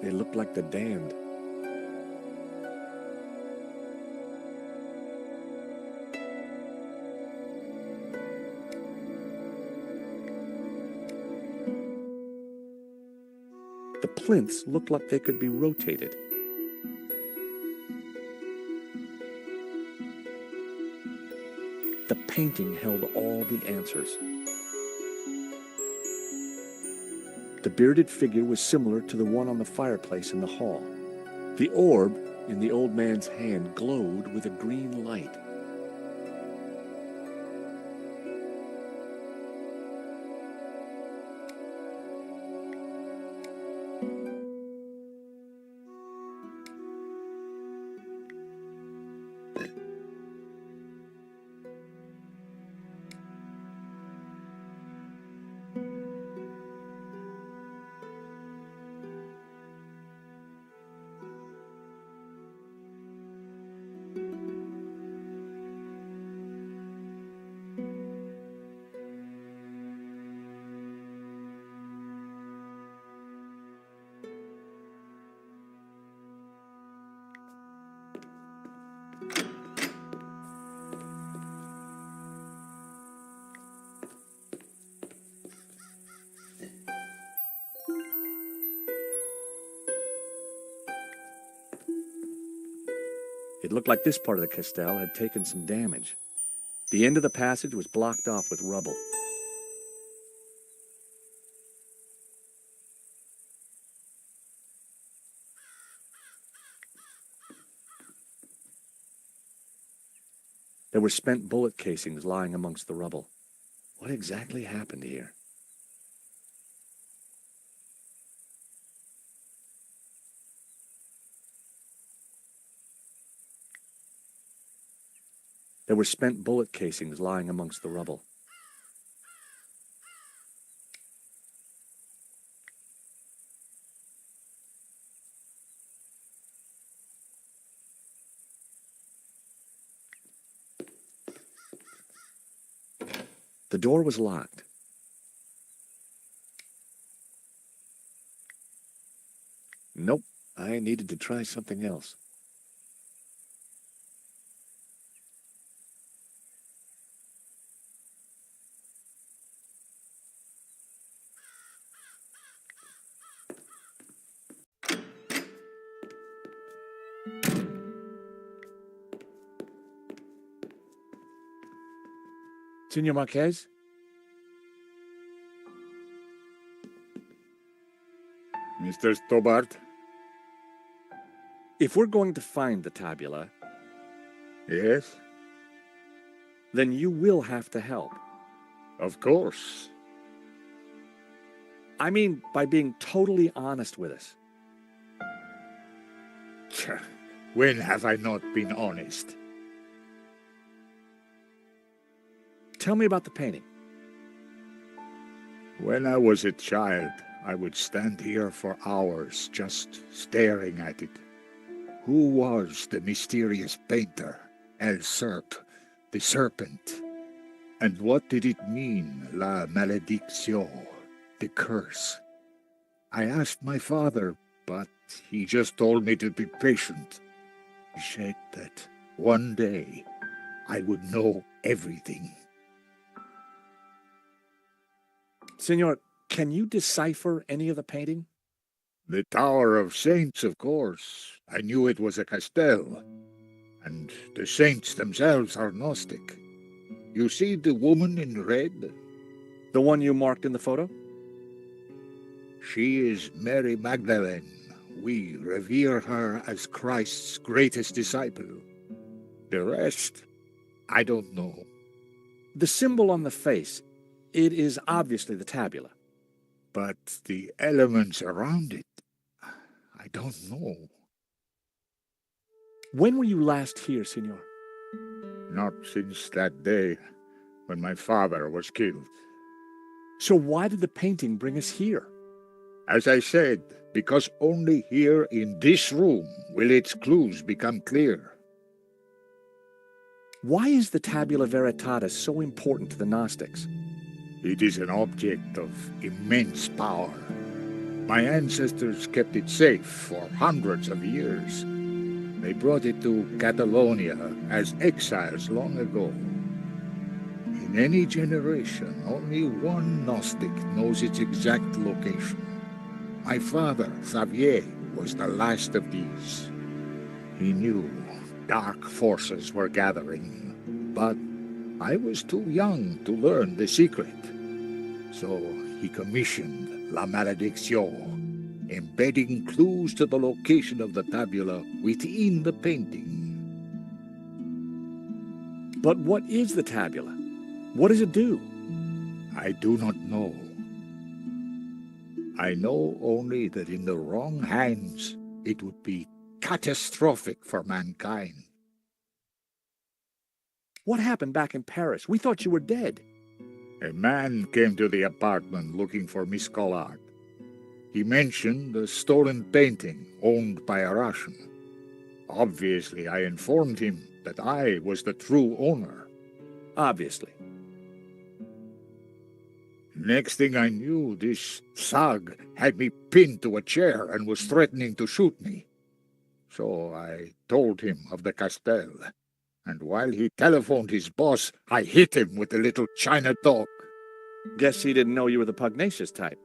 They looked like the damned. The plinths looked like they could be rotated. The painting held all the answers. The bearded figure was similar to the one on the fireplace in the hall. The orb in the old man's hand glowed with a green light. It looked like this part of the castell had taken some damage. The end of the passage was blocked off with rubble. There were spent bullet casings lying amongst the rubble. What exactly happened here? There were spent bullet casings lying amongst the rubble. The door was locked. Nope, I needed to try something else. Senor Marquez? Mr. Stobart? If we're going to find the tabula, Yes? then you will have to help. Of course. I mean, by being totally honest with us. Tch, when have I not been honest? Tell me about the painting. When I was a child, I would stand here for hours just staring at it. Who was the mysterious painter, El the Serpent? And what did it mean, La Maledicción, the curse? I asked my father, but he just told me to be patient. He said that one day I would know everything. Senor, can you decipher any of the painting? The Tower of Saints, of course. I knew it was a castell. And the saints themselves are Gnostic. You see the woman in red? The one you marked in the photo? She is Mary Magdalene. We revere her as Christ's greatest disciple. The rest, I don't know. The symbol on the face, it is obviously the tabula. But the elements around it, I don't know. When were you last here, Senor? Not since that day when my father was killed. So why did the painting bring us here? As I said, because only here in this room will its clues become clear. Why is the Tabula Veritatis so important to the Gnostics? It is an object of immense power. My ancestors kept it safe for hundreds of years. They brought it to Catalonia as exiles long ago. In any generation, only one Gnostic knows its exact location. My father, Xavier, was the last of these. He knew dark forces were gathering, but I was too young to learn the secret. So he commissioned La Malédiction, embedding clues to the location of the tabula within the painting. But what is the tabula? What does it do? I do not know. I know only that in the wrong hands, it would be catastrophic for mankind. What happened back in Paris? We thought you were dead. A man came to the apartment looking for Miss Collard. He mentioned a stolen painting owned by a Russian. Obviously, I informed him that I was the true owner. Obviously. Next thing I knew, this thug had me pinned to a chair and was threatening to shoot me. So I told him of the Castel, and while he telephoned his boss, I hit him with the little China dog. Guess he didn't know you were the pugnacious type.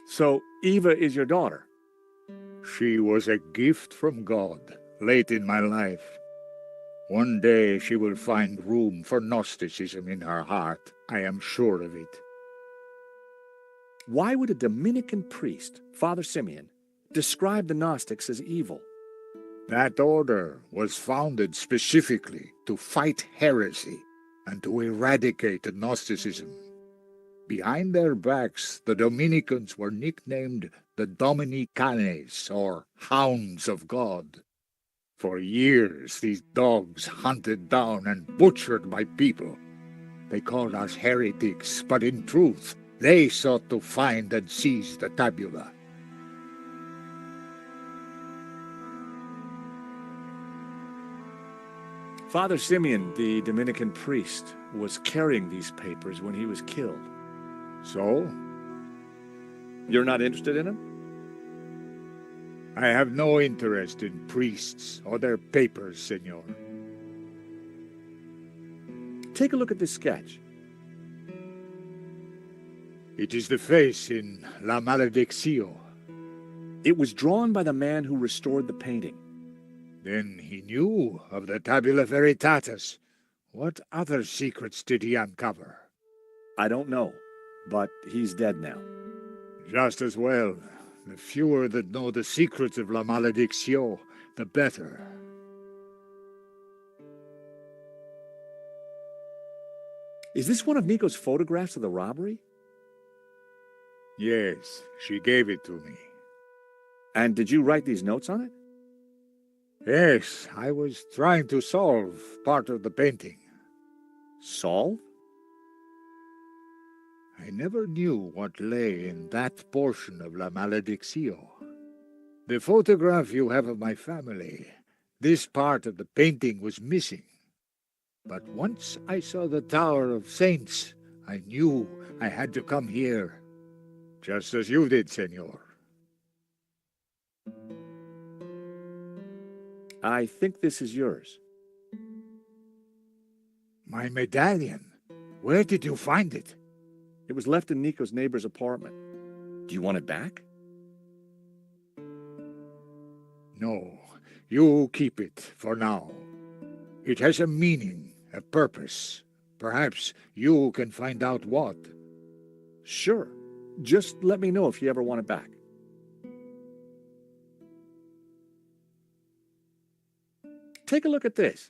So, Eva is your daughter? She was a gift from God, late in my life. One day she will find room for Gnosticism in her heart. I am sure of it. Why would a Dominican priest, Father Simeon, describe the Gnostics as evil? That order was founded specifically to fight heresy and to eradicate Gnosticism. Behind their backs, the Dominicans were nicknamed the Dominicanes, or Hounds of God. For years, these dogs hunted down and butchered my people. They called us heretics, but in truth, they sought to find and seize the tabula. Father Simeon, the Dominican priest, was carrying these papers when he was killed. So? You're not interested in him? I have no interest in priests or their papers, senor. Take a look at this sketch. It is the face in La Malédiction. It was drawn by the man who restored the painting. Then he knew of the Tabula Veritatis. What other secrets did he uncover? I don't know, but he's dead now. Just as well. The fewer that know the secrets of La Malédiction, the better. Is this one of Nico's photographs of the robbery? Yes, she gave it to me. And did you write these notes on it? Yes, I was trying to solve part of the painting. Solve? I never knew what lay in that portion of La Malédiction. The photograph you have of my family, this part of the painting was missing. But once I saw the Tower of Saints, I knew I had to come here. Just as you did, senor. I think this is yours. My medallion? Where did you find it? It was left in Nico's neighbor's apartment. Do you want it back? No, you keep it for now. It has a meaning, a purpose. Perhaps you can find out what. Sure. Just let me know if you ever want it back. Take a look at this.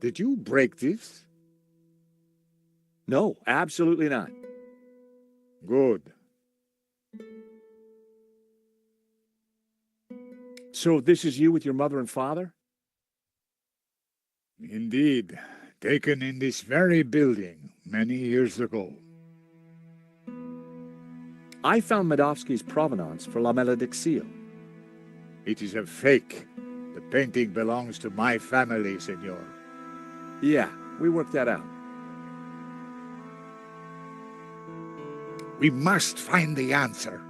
Did you break this? No, absolutely not. Good. So this is you with your mother and father? Indeed. Taken in this very building many years ago. I found Medovsky's provenance for La Malédiction. It is a fake. The painting belongs to my family, senor. Yeah, we worked that out. We must find the answer.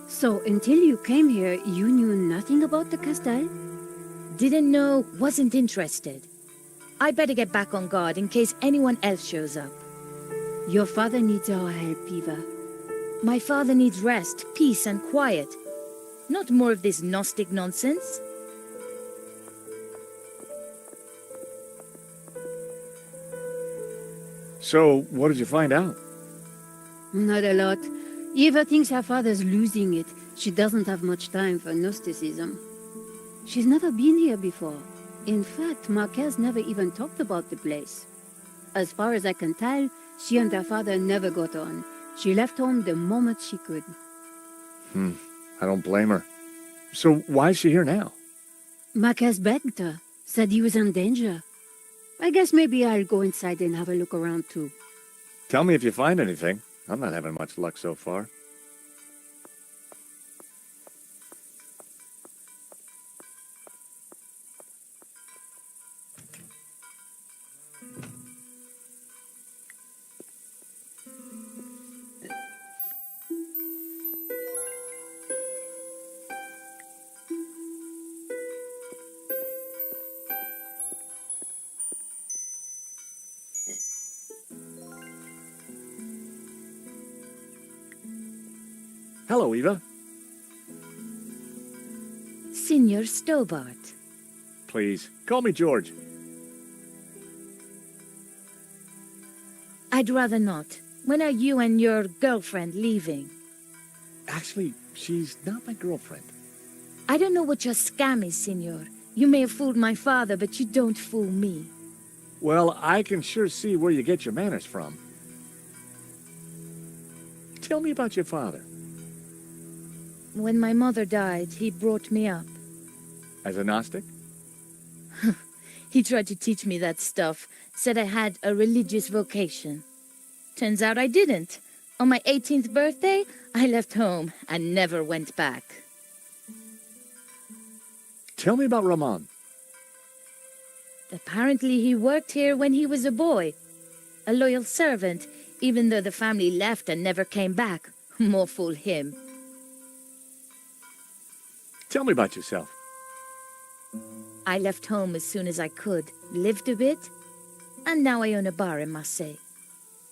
So, until you came here, you knew nothing about the castle? Didn't know, wasn't interested. I better get back on guard in case anyone else shows up. Your father needs our help, Eva. My father needs rest, peace, and quiet. Not more of this Gnostic nonsense. So, what did you find out? Not a lot. Eva thinks her father's losing it. She doesn't have much time for Gnosticism. She's never been here before. In fact, Marquez never even talked about the place. As far as I can tell, she and her father never got on. She left home the moment she could. I don't blame her. So, why is she here now? Marquez begged her, said he was in danger. I guess maybe I'll go inside and have a look around too. Tell me if you find anything. I'm not having much luck so far. Hello, Eva. Signor Stobart. Please, call me George. I'd rather not. When are you and your girlfriend leaving? Actually, she's not my girlfriend. I don't know what your scam is, Signor. You may have fooled my father, but you don't fool me. Well, I can sure see where you get your manners from. Tell me about your father. When my mother died, he brought me up. As a Gnostic? He tried to teach me that stuff, said I had a religious vocation. Turns out I didn't. On my 18th birthday, I left home and never went back. Tell me about Ramon. Apparently he worked here when he was a boy. A loyal servant, even though the family left and never came back. More fool him. Tell me about yourself. I left home as soon as I could, lived a bit, and now I own a bar in Marseille.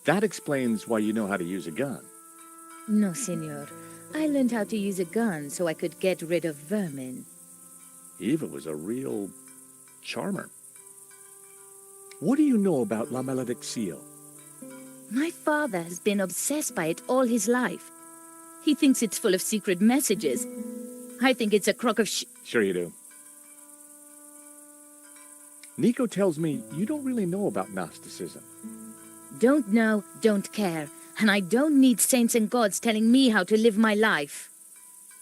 That explains why you know how to use a gun. No, senor. I learned how to use a gun so I could get rid of vermin. Eva was a real charmer. What do you know about La Malediccio? My father has been obsessed by it all his life. He thinks it's full of secret messages. I think it's a crock of Sure you do. Nico tells me you don't really know about Gnosticism. Don't know, don't care. And I don't need saints and gods telling me how to live my life.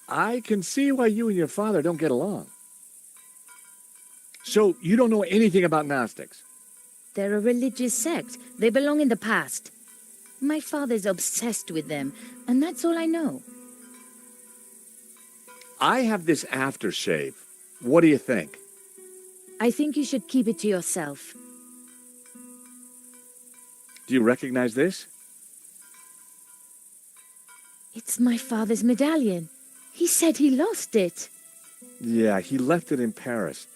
I can see why you and your father don't get along. So, you don't know anything about Gnostics? They're a religious sect. They belong in the past. My father's obsessed with them, and that's all I know. I have this aftershave. What do you think? I think you should keep it to yourself. Do you recognize this? It's my father's medallion. He said he lost it. Yeah, he left it in Paris.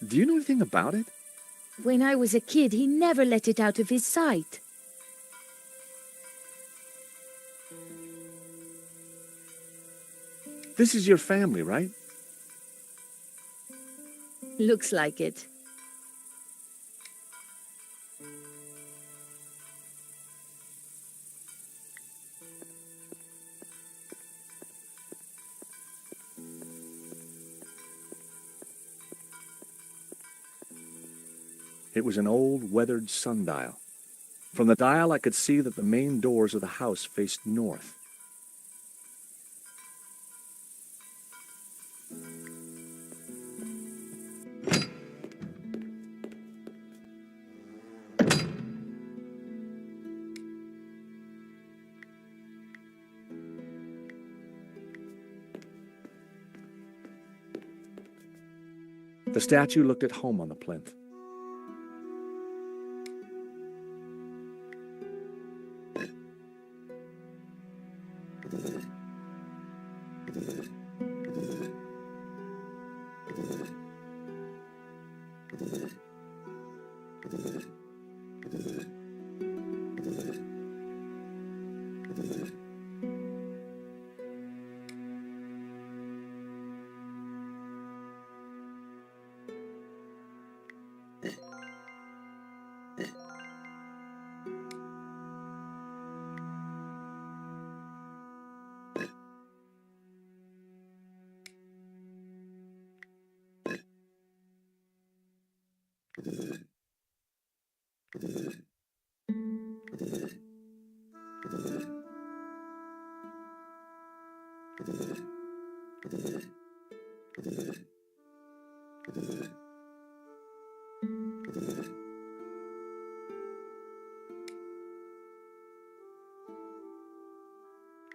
Do you know anything about it? When I was a kid, he never let it out of his sight. This is your family, right? Looks like it. It was an old, weathered sundial. From the dial, I could see that the main doors of the house faced north. The statue looked at home on the plinth.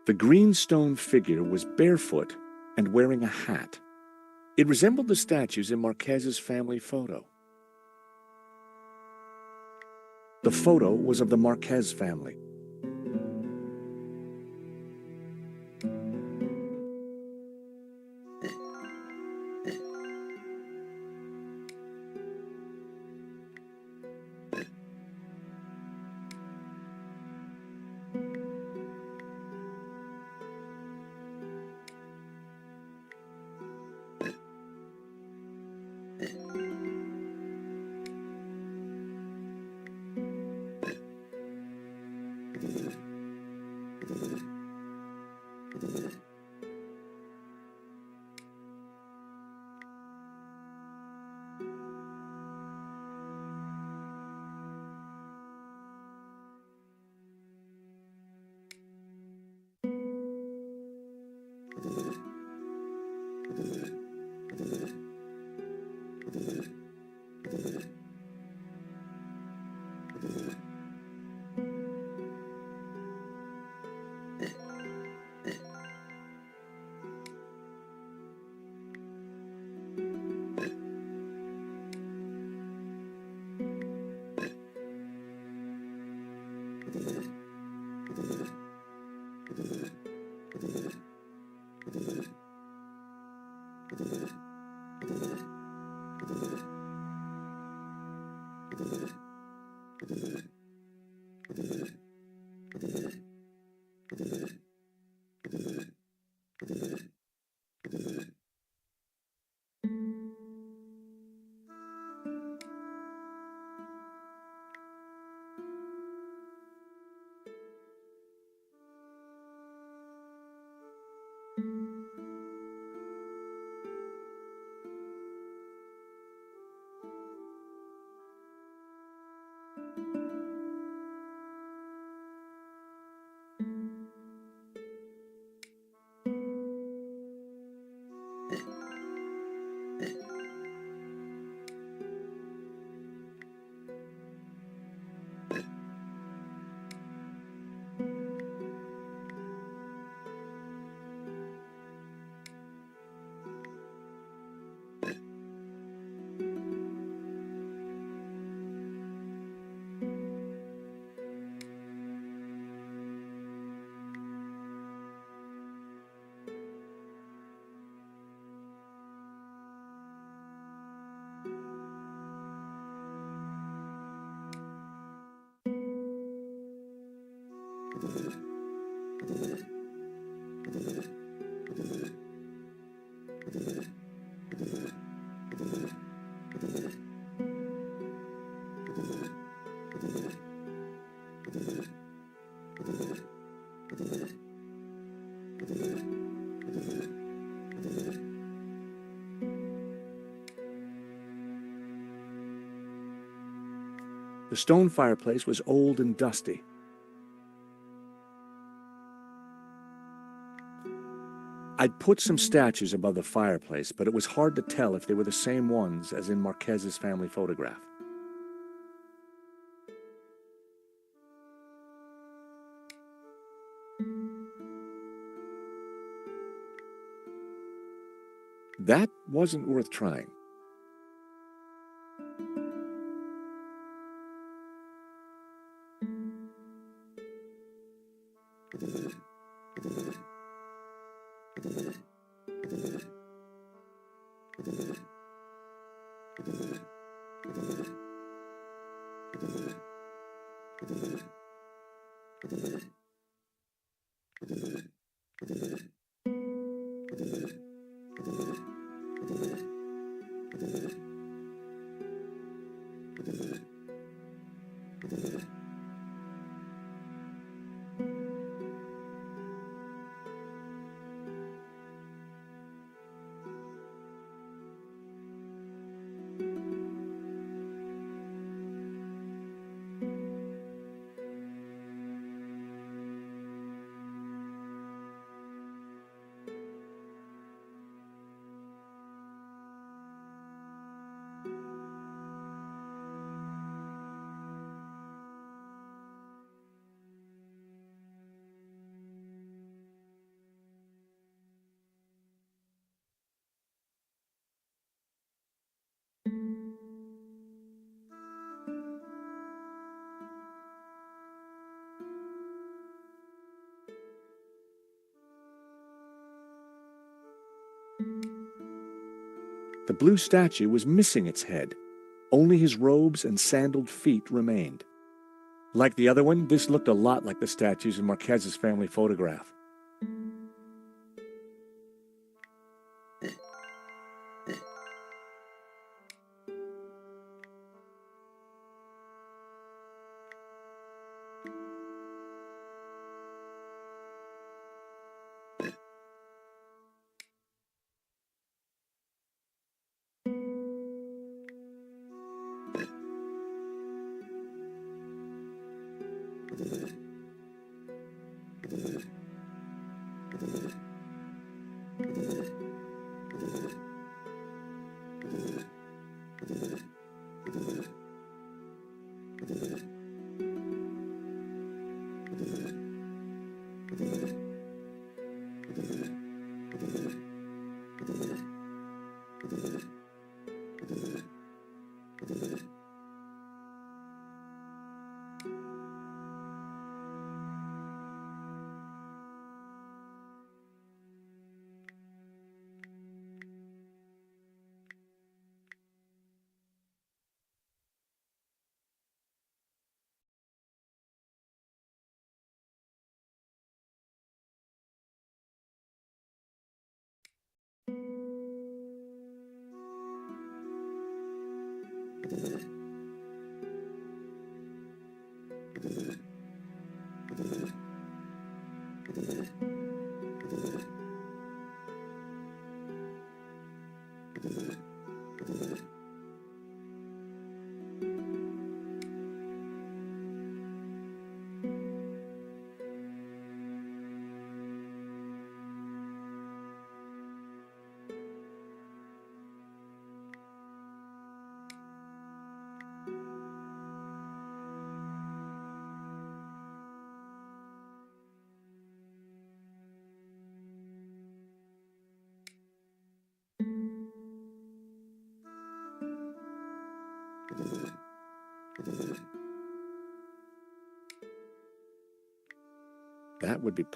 The green stone figure was barefoot and wearing a hat. It resembled the statues in Marquez's family photo. The photo was of the Marquez family. The stone fireplace was old and dusty. I'd put some statues above the fireplace, but it was hard to tell if they were the same ones as in Marquez's family photograph. That wasn't worth trying. The blue statue was missing its head. Only his robes and sandaled feet remained. Like the other one, this looked a lot like the statues in Marquez's family photograph. That would be...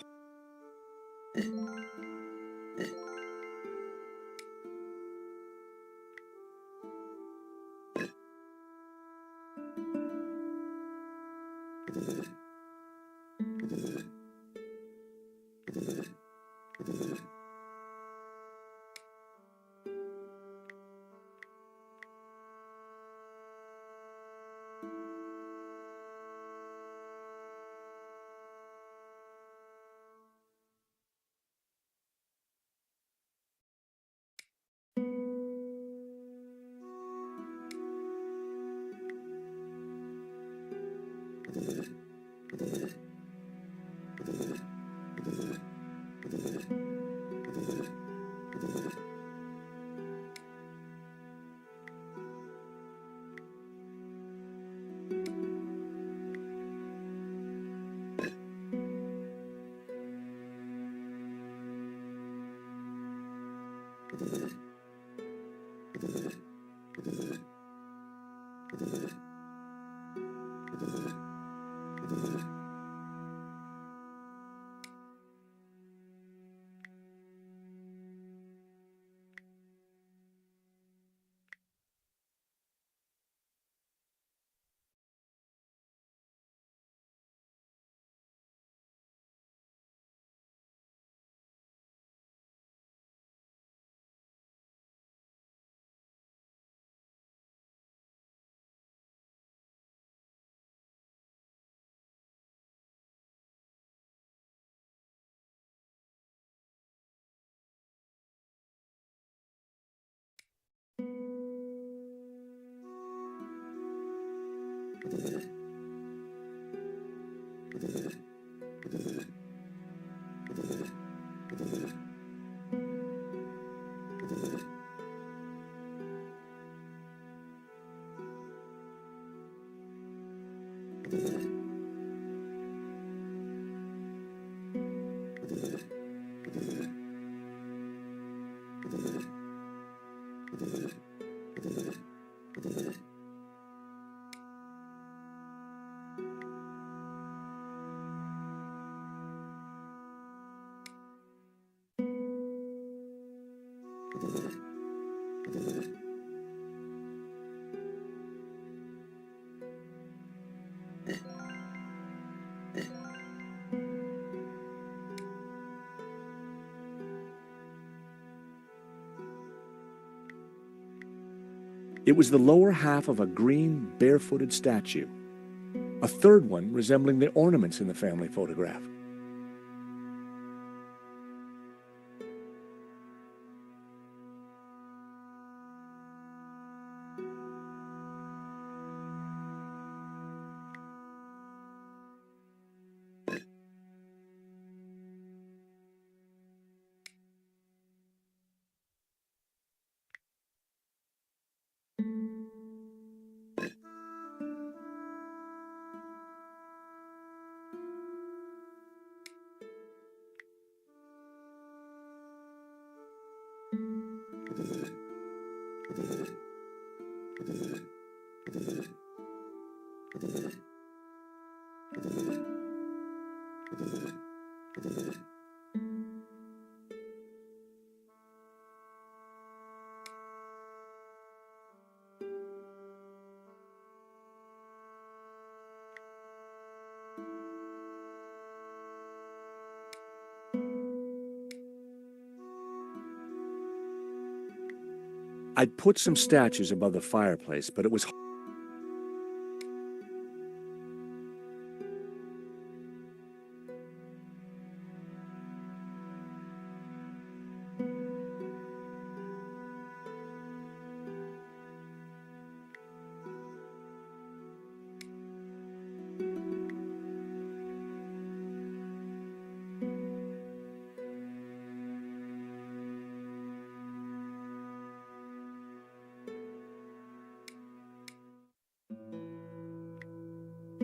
It was the lower half of a green, barefooted statue, a third one resembling the ornaments in the family photograph. I'd put some statues above the fireplace, but it was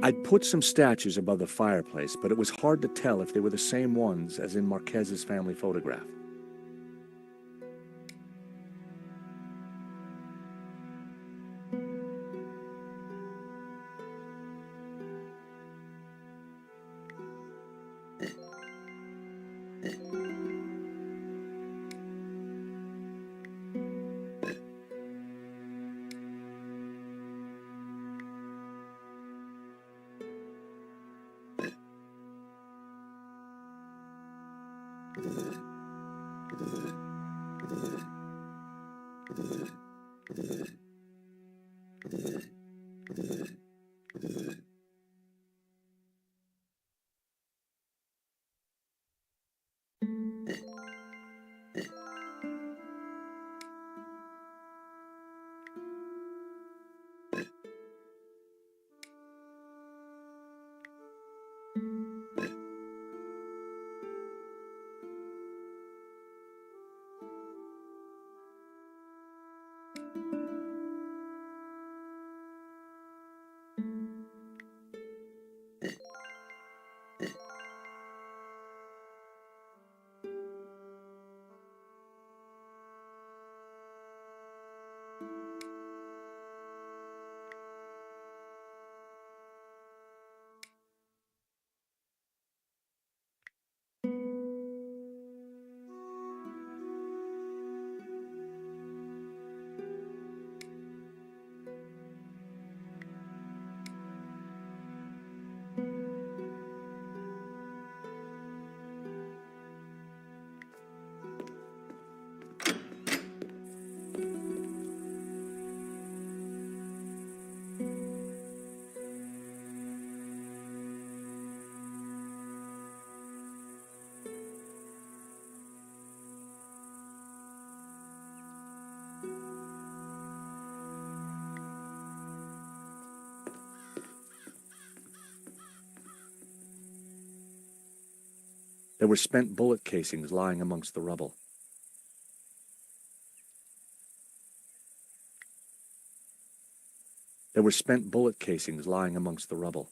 I'd put some statues above the fireplace, but it was hard to tell if they were the same ones as in Marquez's family photograph. There were spent bullet casings lying amongst the rubble. There were spent bullet casings lying amongst the rubble.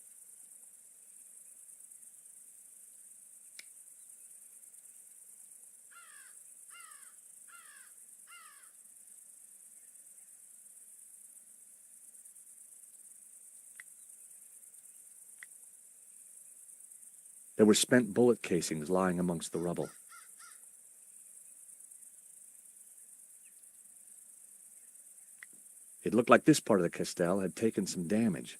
There were spent bullet casings lying amongst the rubble. It looked like this part of the castell had taken some damage.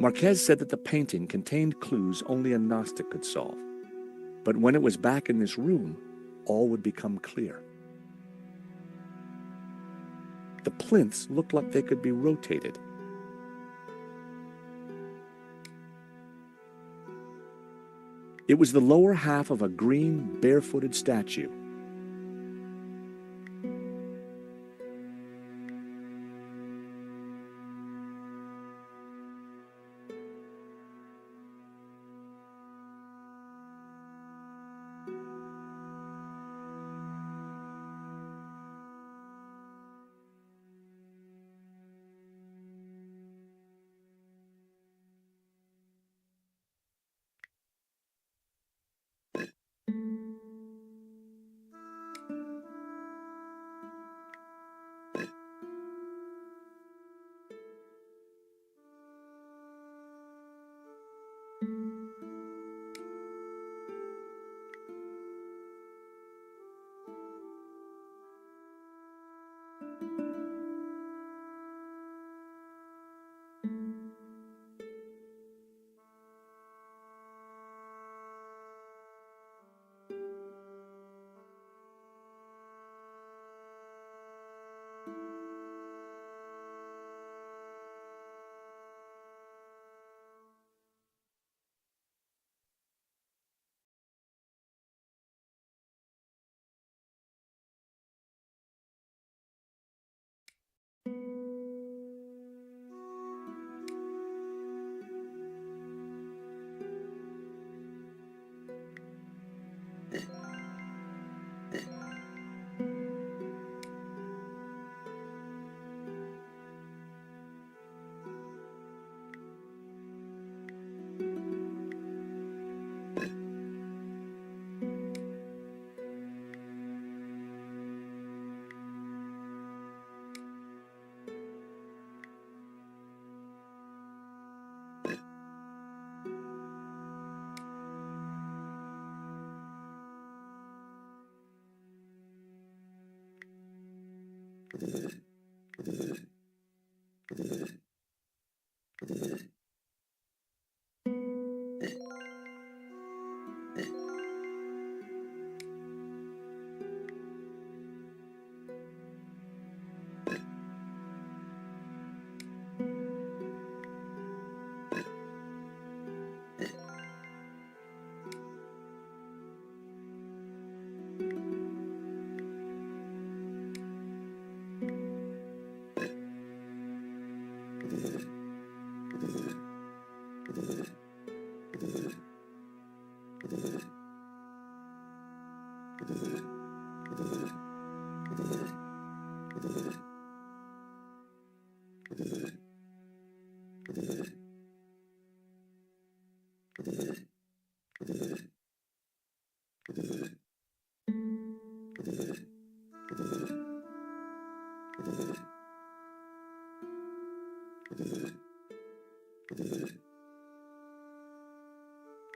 Marquez said that the painting contained clues only a Gnostic could solve. But when it was back in this room, all would become clear. The plinths looked like they could be rotated. It was the lower half of a green, barefooted statue.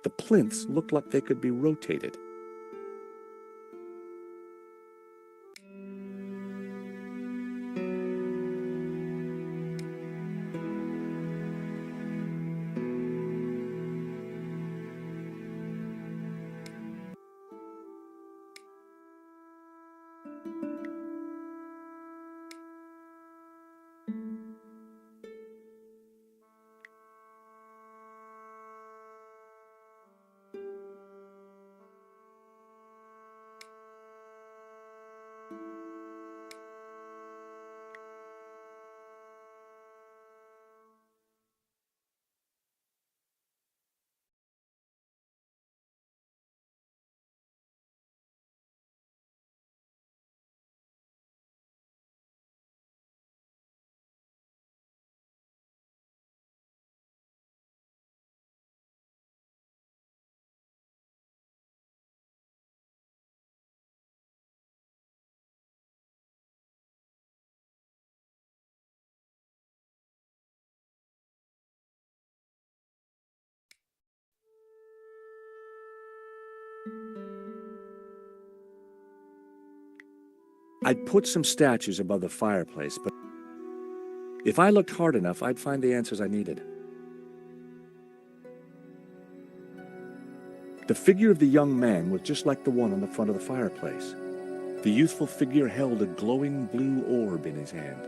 The plinths looked like they could be rotated. I'd put some statues above the fireplace, but if I looked hard enough, I'd find the answers I needed. The figure of the young man was just like the one on the front of the fireplace. The youthful figure held a glowing blue orb in his hand.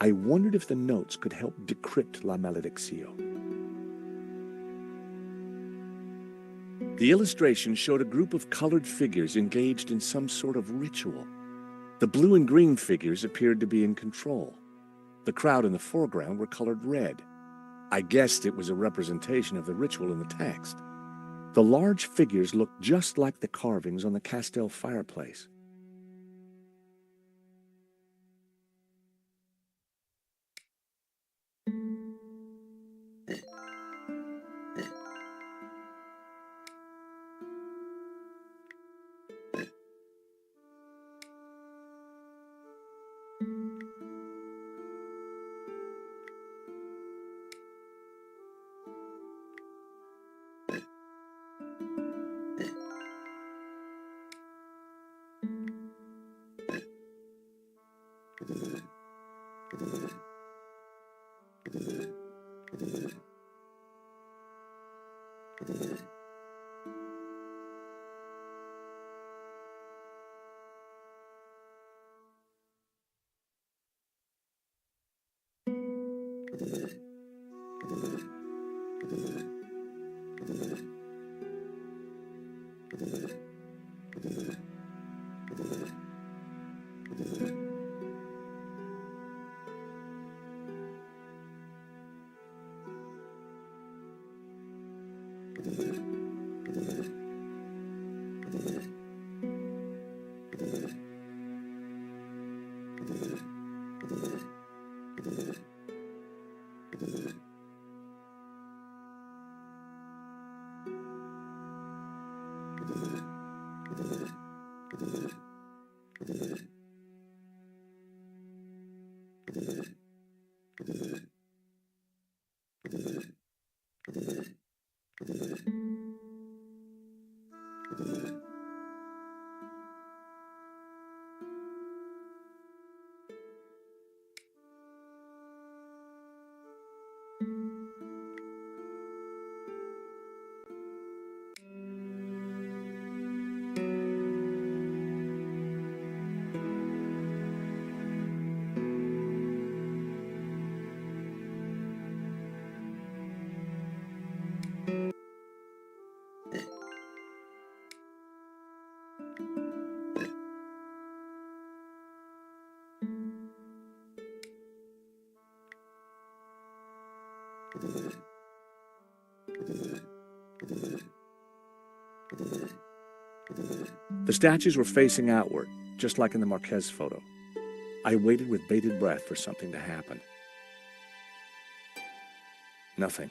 I wondered if the notes could help decrypt La Malediccio. The illustration showed a group of colored figures engaged in some sort of ritual. The blue and green figures appeared to be in control. The crowd in the foreground were colored red. I guessed it was a representation of the ritual in the text. The large figures looked just like the carvings on the Castell fireplace. The statues were facing outward, just like in the Marquez photo. I waited with bated breath for something to happen. Nothing.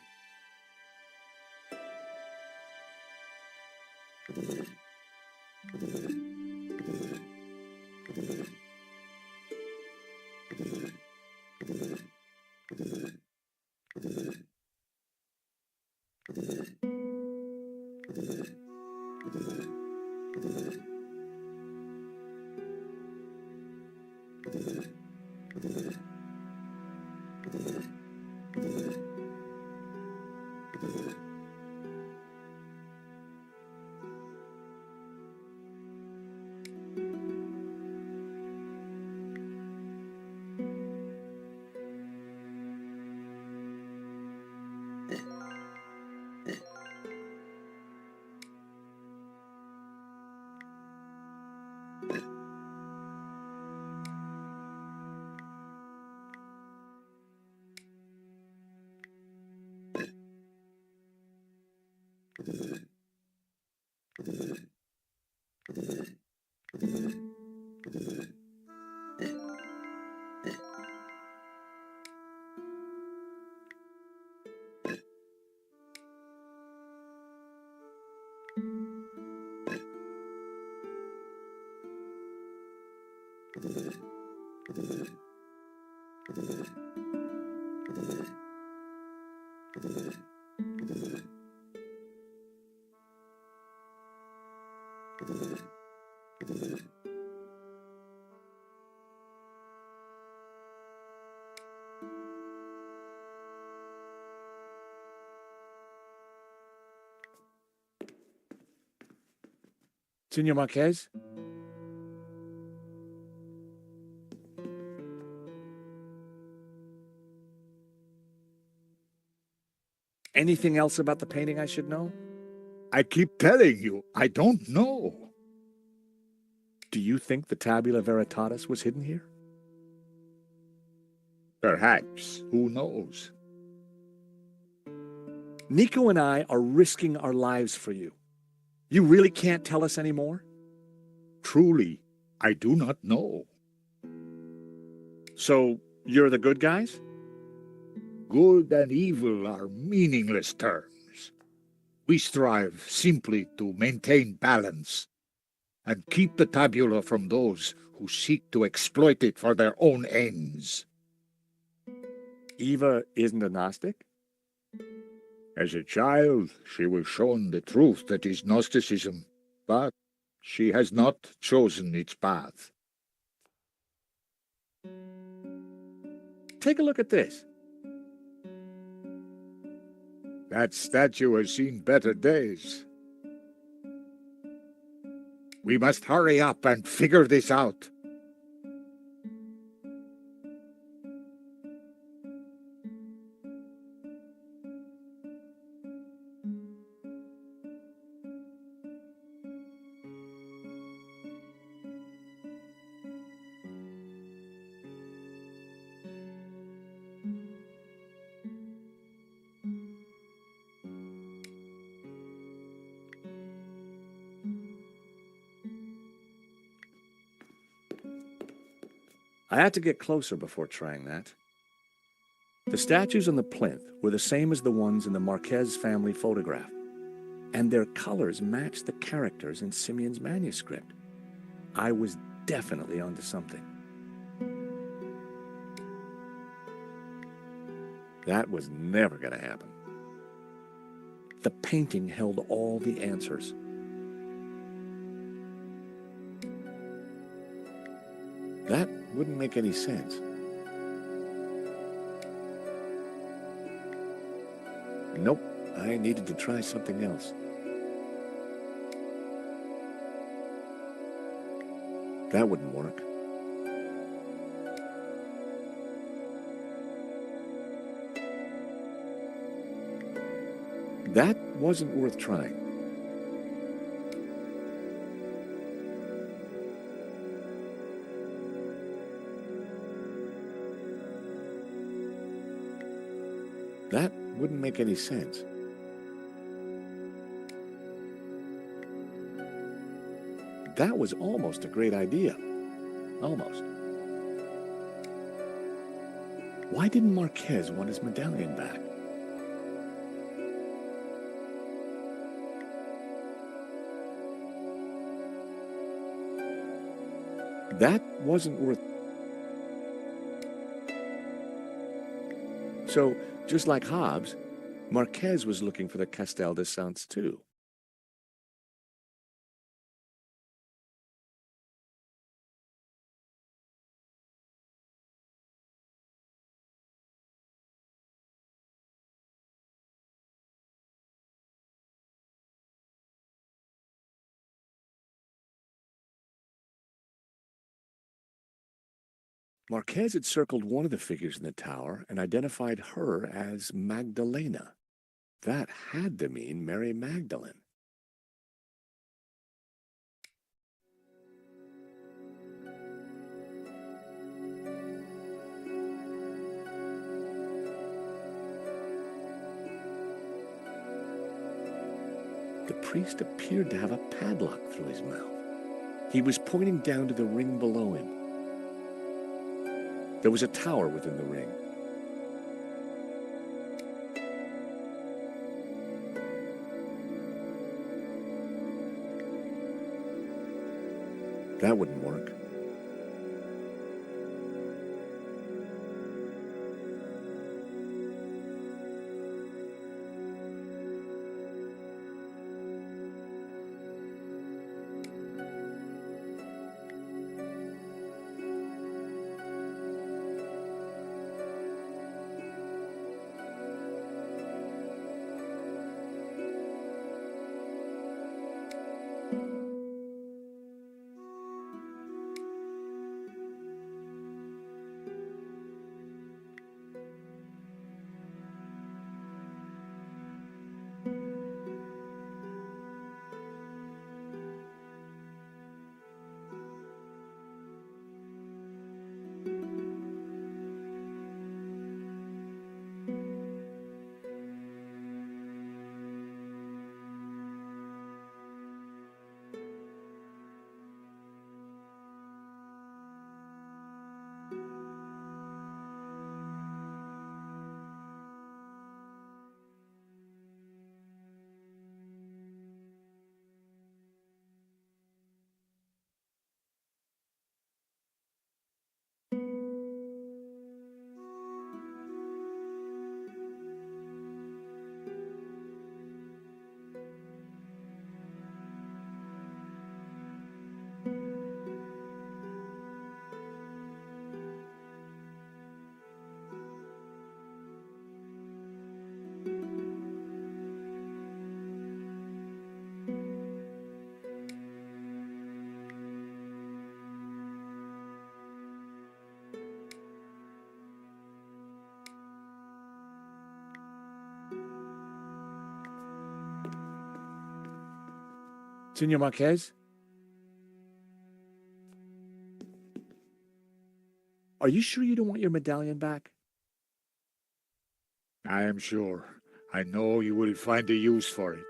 Senor Marquez? Anything else about the painting I should know? I keep telling you, I don't know. Do you think the Tabula Veritatis was hidden here? Perhaps. Who knows? Nico and I are risking our lives for you. You really can't tell us any more? Truly, I do not know. So, you're the good guys? Good and evil are meaningless terms. We strive simply to maintain balance and keep the tabula from those who seek to exploit it for their own ends. Eva isn't a Gnostic? As a child, she was shown the truth that is Gnosticism, but she has not chosen its path. Take a look at this. That statue has seen better days. We must hurry up and figure this out. I had to get closer before trying that. The statues on the plinth were the same as the ones in the Marquez family photograph, and their colors matched the characters in Simeon's manuscript. I was definitely onto something. That was never going to happen. The painting held all the answers. That wouldn't make any sense. Nope, I needed to try something else. That wouldn't work. That wasn't worth trying. That wouldn't make any sense. That was almost a great idea. Almost. Why didn't Marquez want his medallion back? That wasn't worth... So, just like Hobbes, Marquez was looking for the Castel de Sants too. Marquez had circled one of the figures in the tower and identified her as Magdalena. That had to mean Mary Magdalene. The priest appeared to have a padlock through his mouth. He was pointing down to the ring below him. There was a tower within the ring. That wouldn't work. Senor Marquez? Are you sure you don't want your medallion back? I am sure. I know you will find a use for it.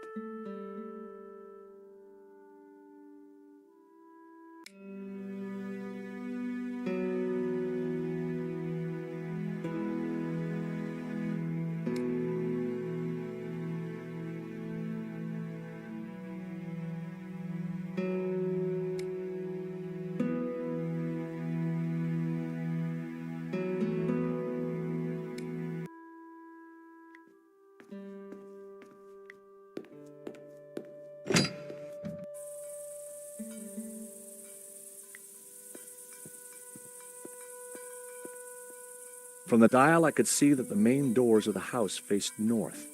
From the dial, I could see that the main doors of the house faced north.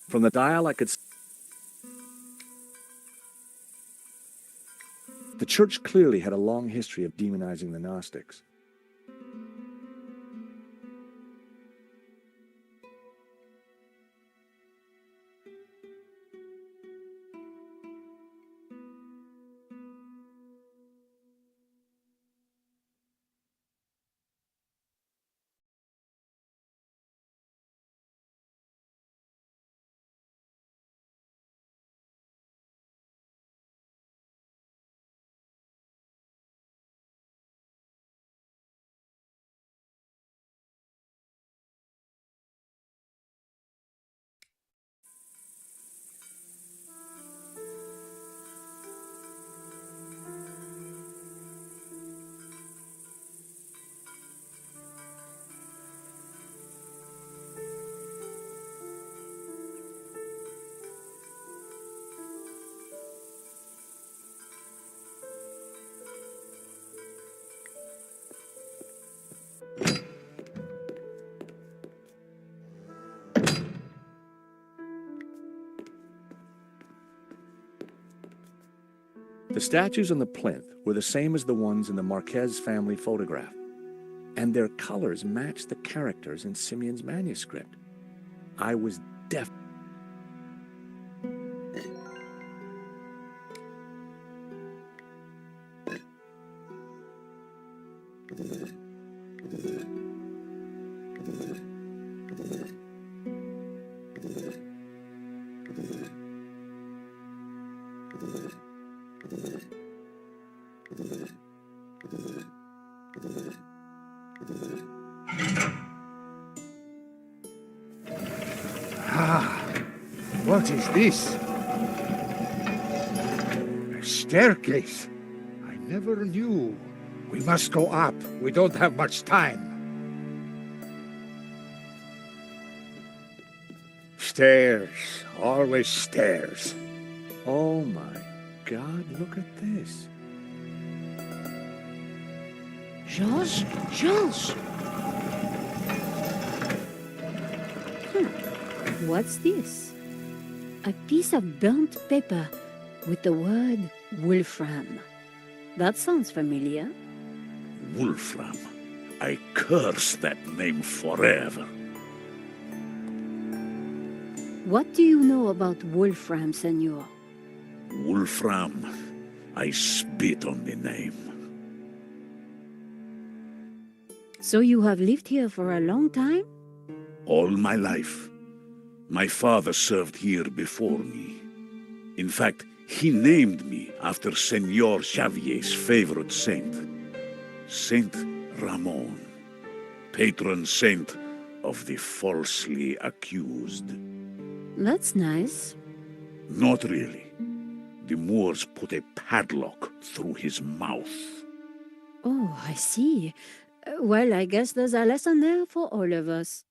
From the dial, I could see the church clearly had a long history of demonizing the Gnostics. The statues on the plinth were the same as the ones in the Marquez family photograph, and their colors matched the characters in Simeon's manuscript. I was deaf. What is this? A staircase. I never knew. We must go up. We don't have much time. Stairs. Always stairs. Oh my God, look at this. Georges? Georges! What's this? A piece of burnt paper with the word Wolfram. That sounds familiar. Wolfram. I curse that name forever. What do you know about Wolfram, Senor? Wolfram. I spit on the name. So you have lived here for a long time? All my life. My father served here before me. In fact, he named me after Senor Xavier's favorite saint, Saint Ramon, patron saint of the falsely accused. That's nice. Not really. The Moors put a padlock through his mouth. Oh, I see. Well, I guess there's a lesson there for all of us.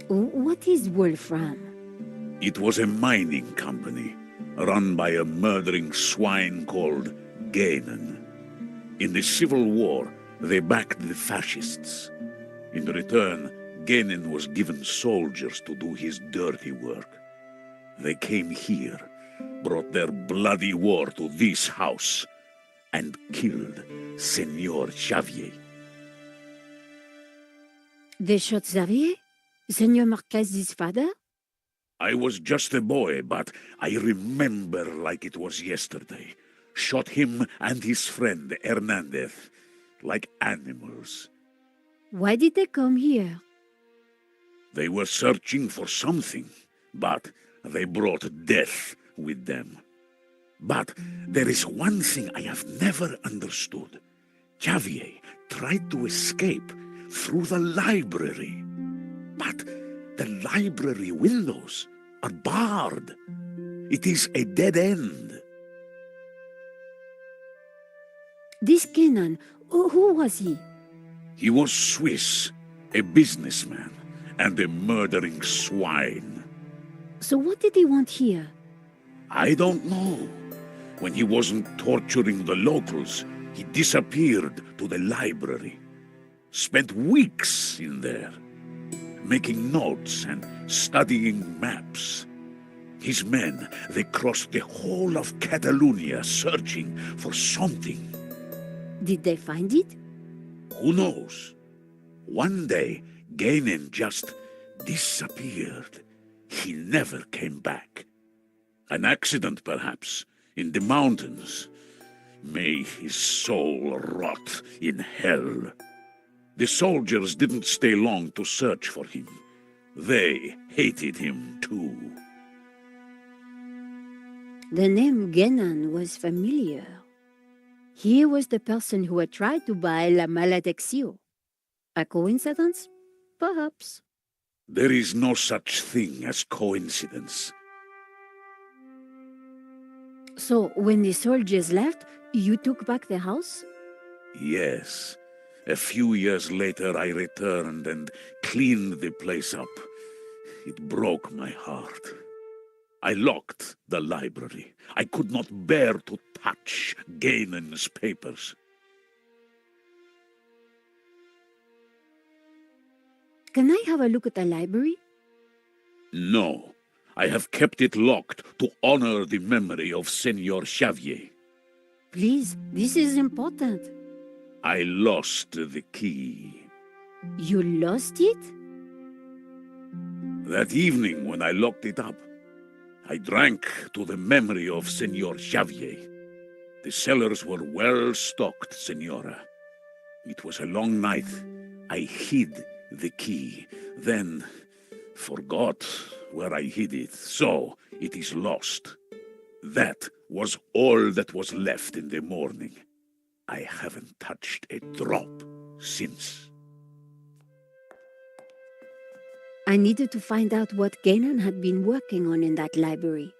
What is Wolfram? It was a mining company, run by a murdering swine called Gainen. In the Civil War, they backed the fascists. In return, Gainen was given soldiers to do his dirty work. They came here, brought their bloody war to this house, and killed Senor Xavier. They shot Xavier? Senor Marquez's father? I was just a boy, but I remember like it was yesterday. Shot him and his friend Hernandez, like animals. Why did they come here? They were searching for something, but they brought death with them. But there is one thing I have never understood. Xavier tried to escape through the library. But the library windows are barred. It is a dead end. This Kenan, who was he? He was Swiss, a businessman, and a murdering swine. So what did he want here? I don't know. When he wasn't torturing the locals, he disappeared to the library. Spent weeks in there, making notes and studying maps. His men, they crossed the whole of Catalonia searching for something. Did they find it? Who knows? One day, Gainen just disappeared. He never came back. An accident, perhaps, in the mountains. May his soul rot in hell. The soldiers didn't stay long to search for him. They hated him too. The name Genan was familiar. He was the person who had tried to buy La Maledicción. A coincidence? Perhaps. There is no such thing as coincidence. So, when the soldiers left, you took back the house? Yes. A few years later, I returned and cleaned the place up. It broke my heart. I locked the library. I could not bear to touch Gainen's papers. Can I have a look at the library? No. I have kept it locked to honor the memory of Senor Xavier. Please, this is important. I lost the key. You lost it? That evening when I locked it up, I drank to the memory of Senor Xavier. The cellars were well stocked, Senora. It was a long night. I hid the key, then forgot where I hid it, so it is lost. That was all that was left in the morning. I haven't touched a drop since. I needed to find out what Ganon had been working on in that library.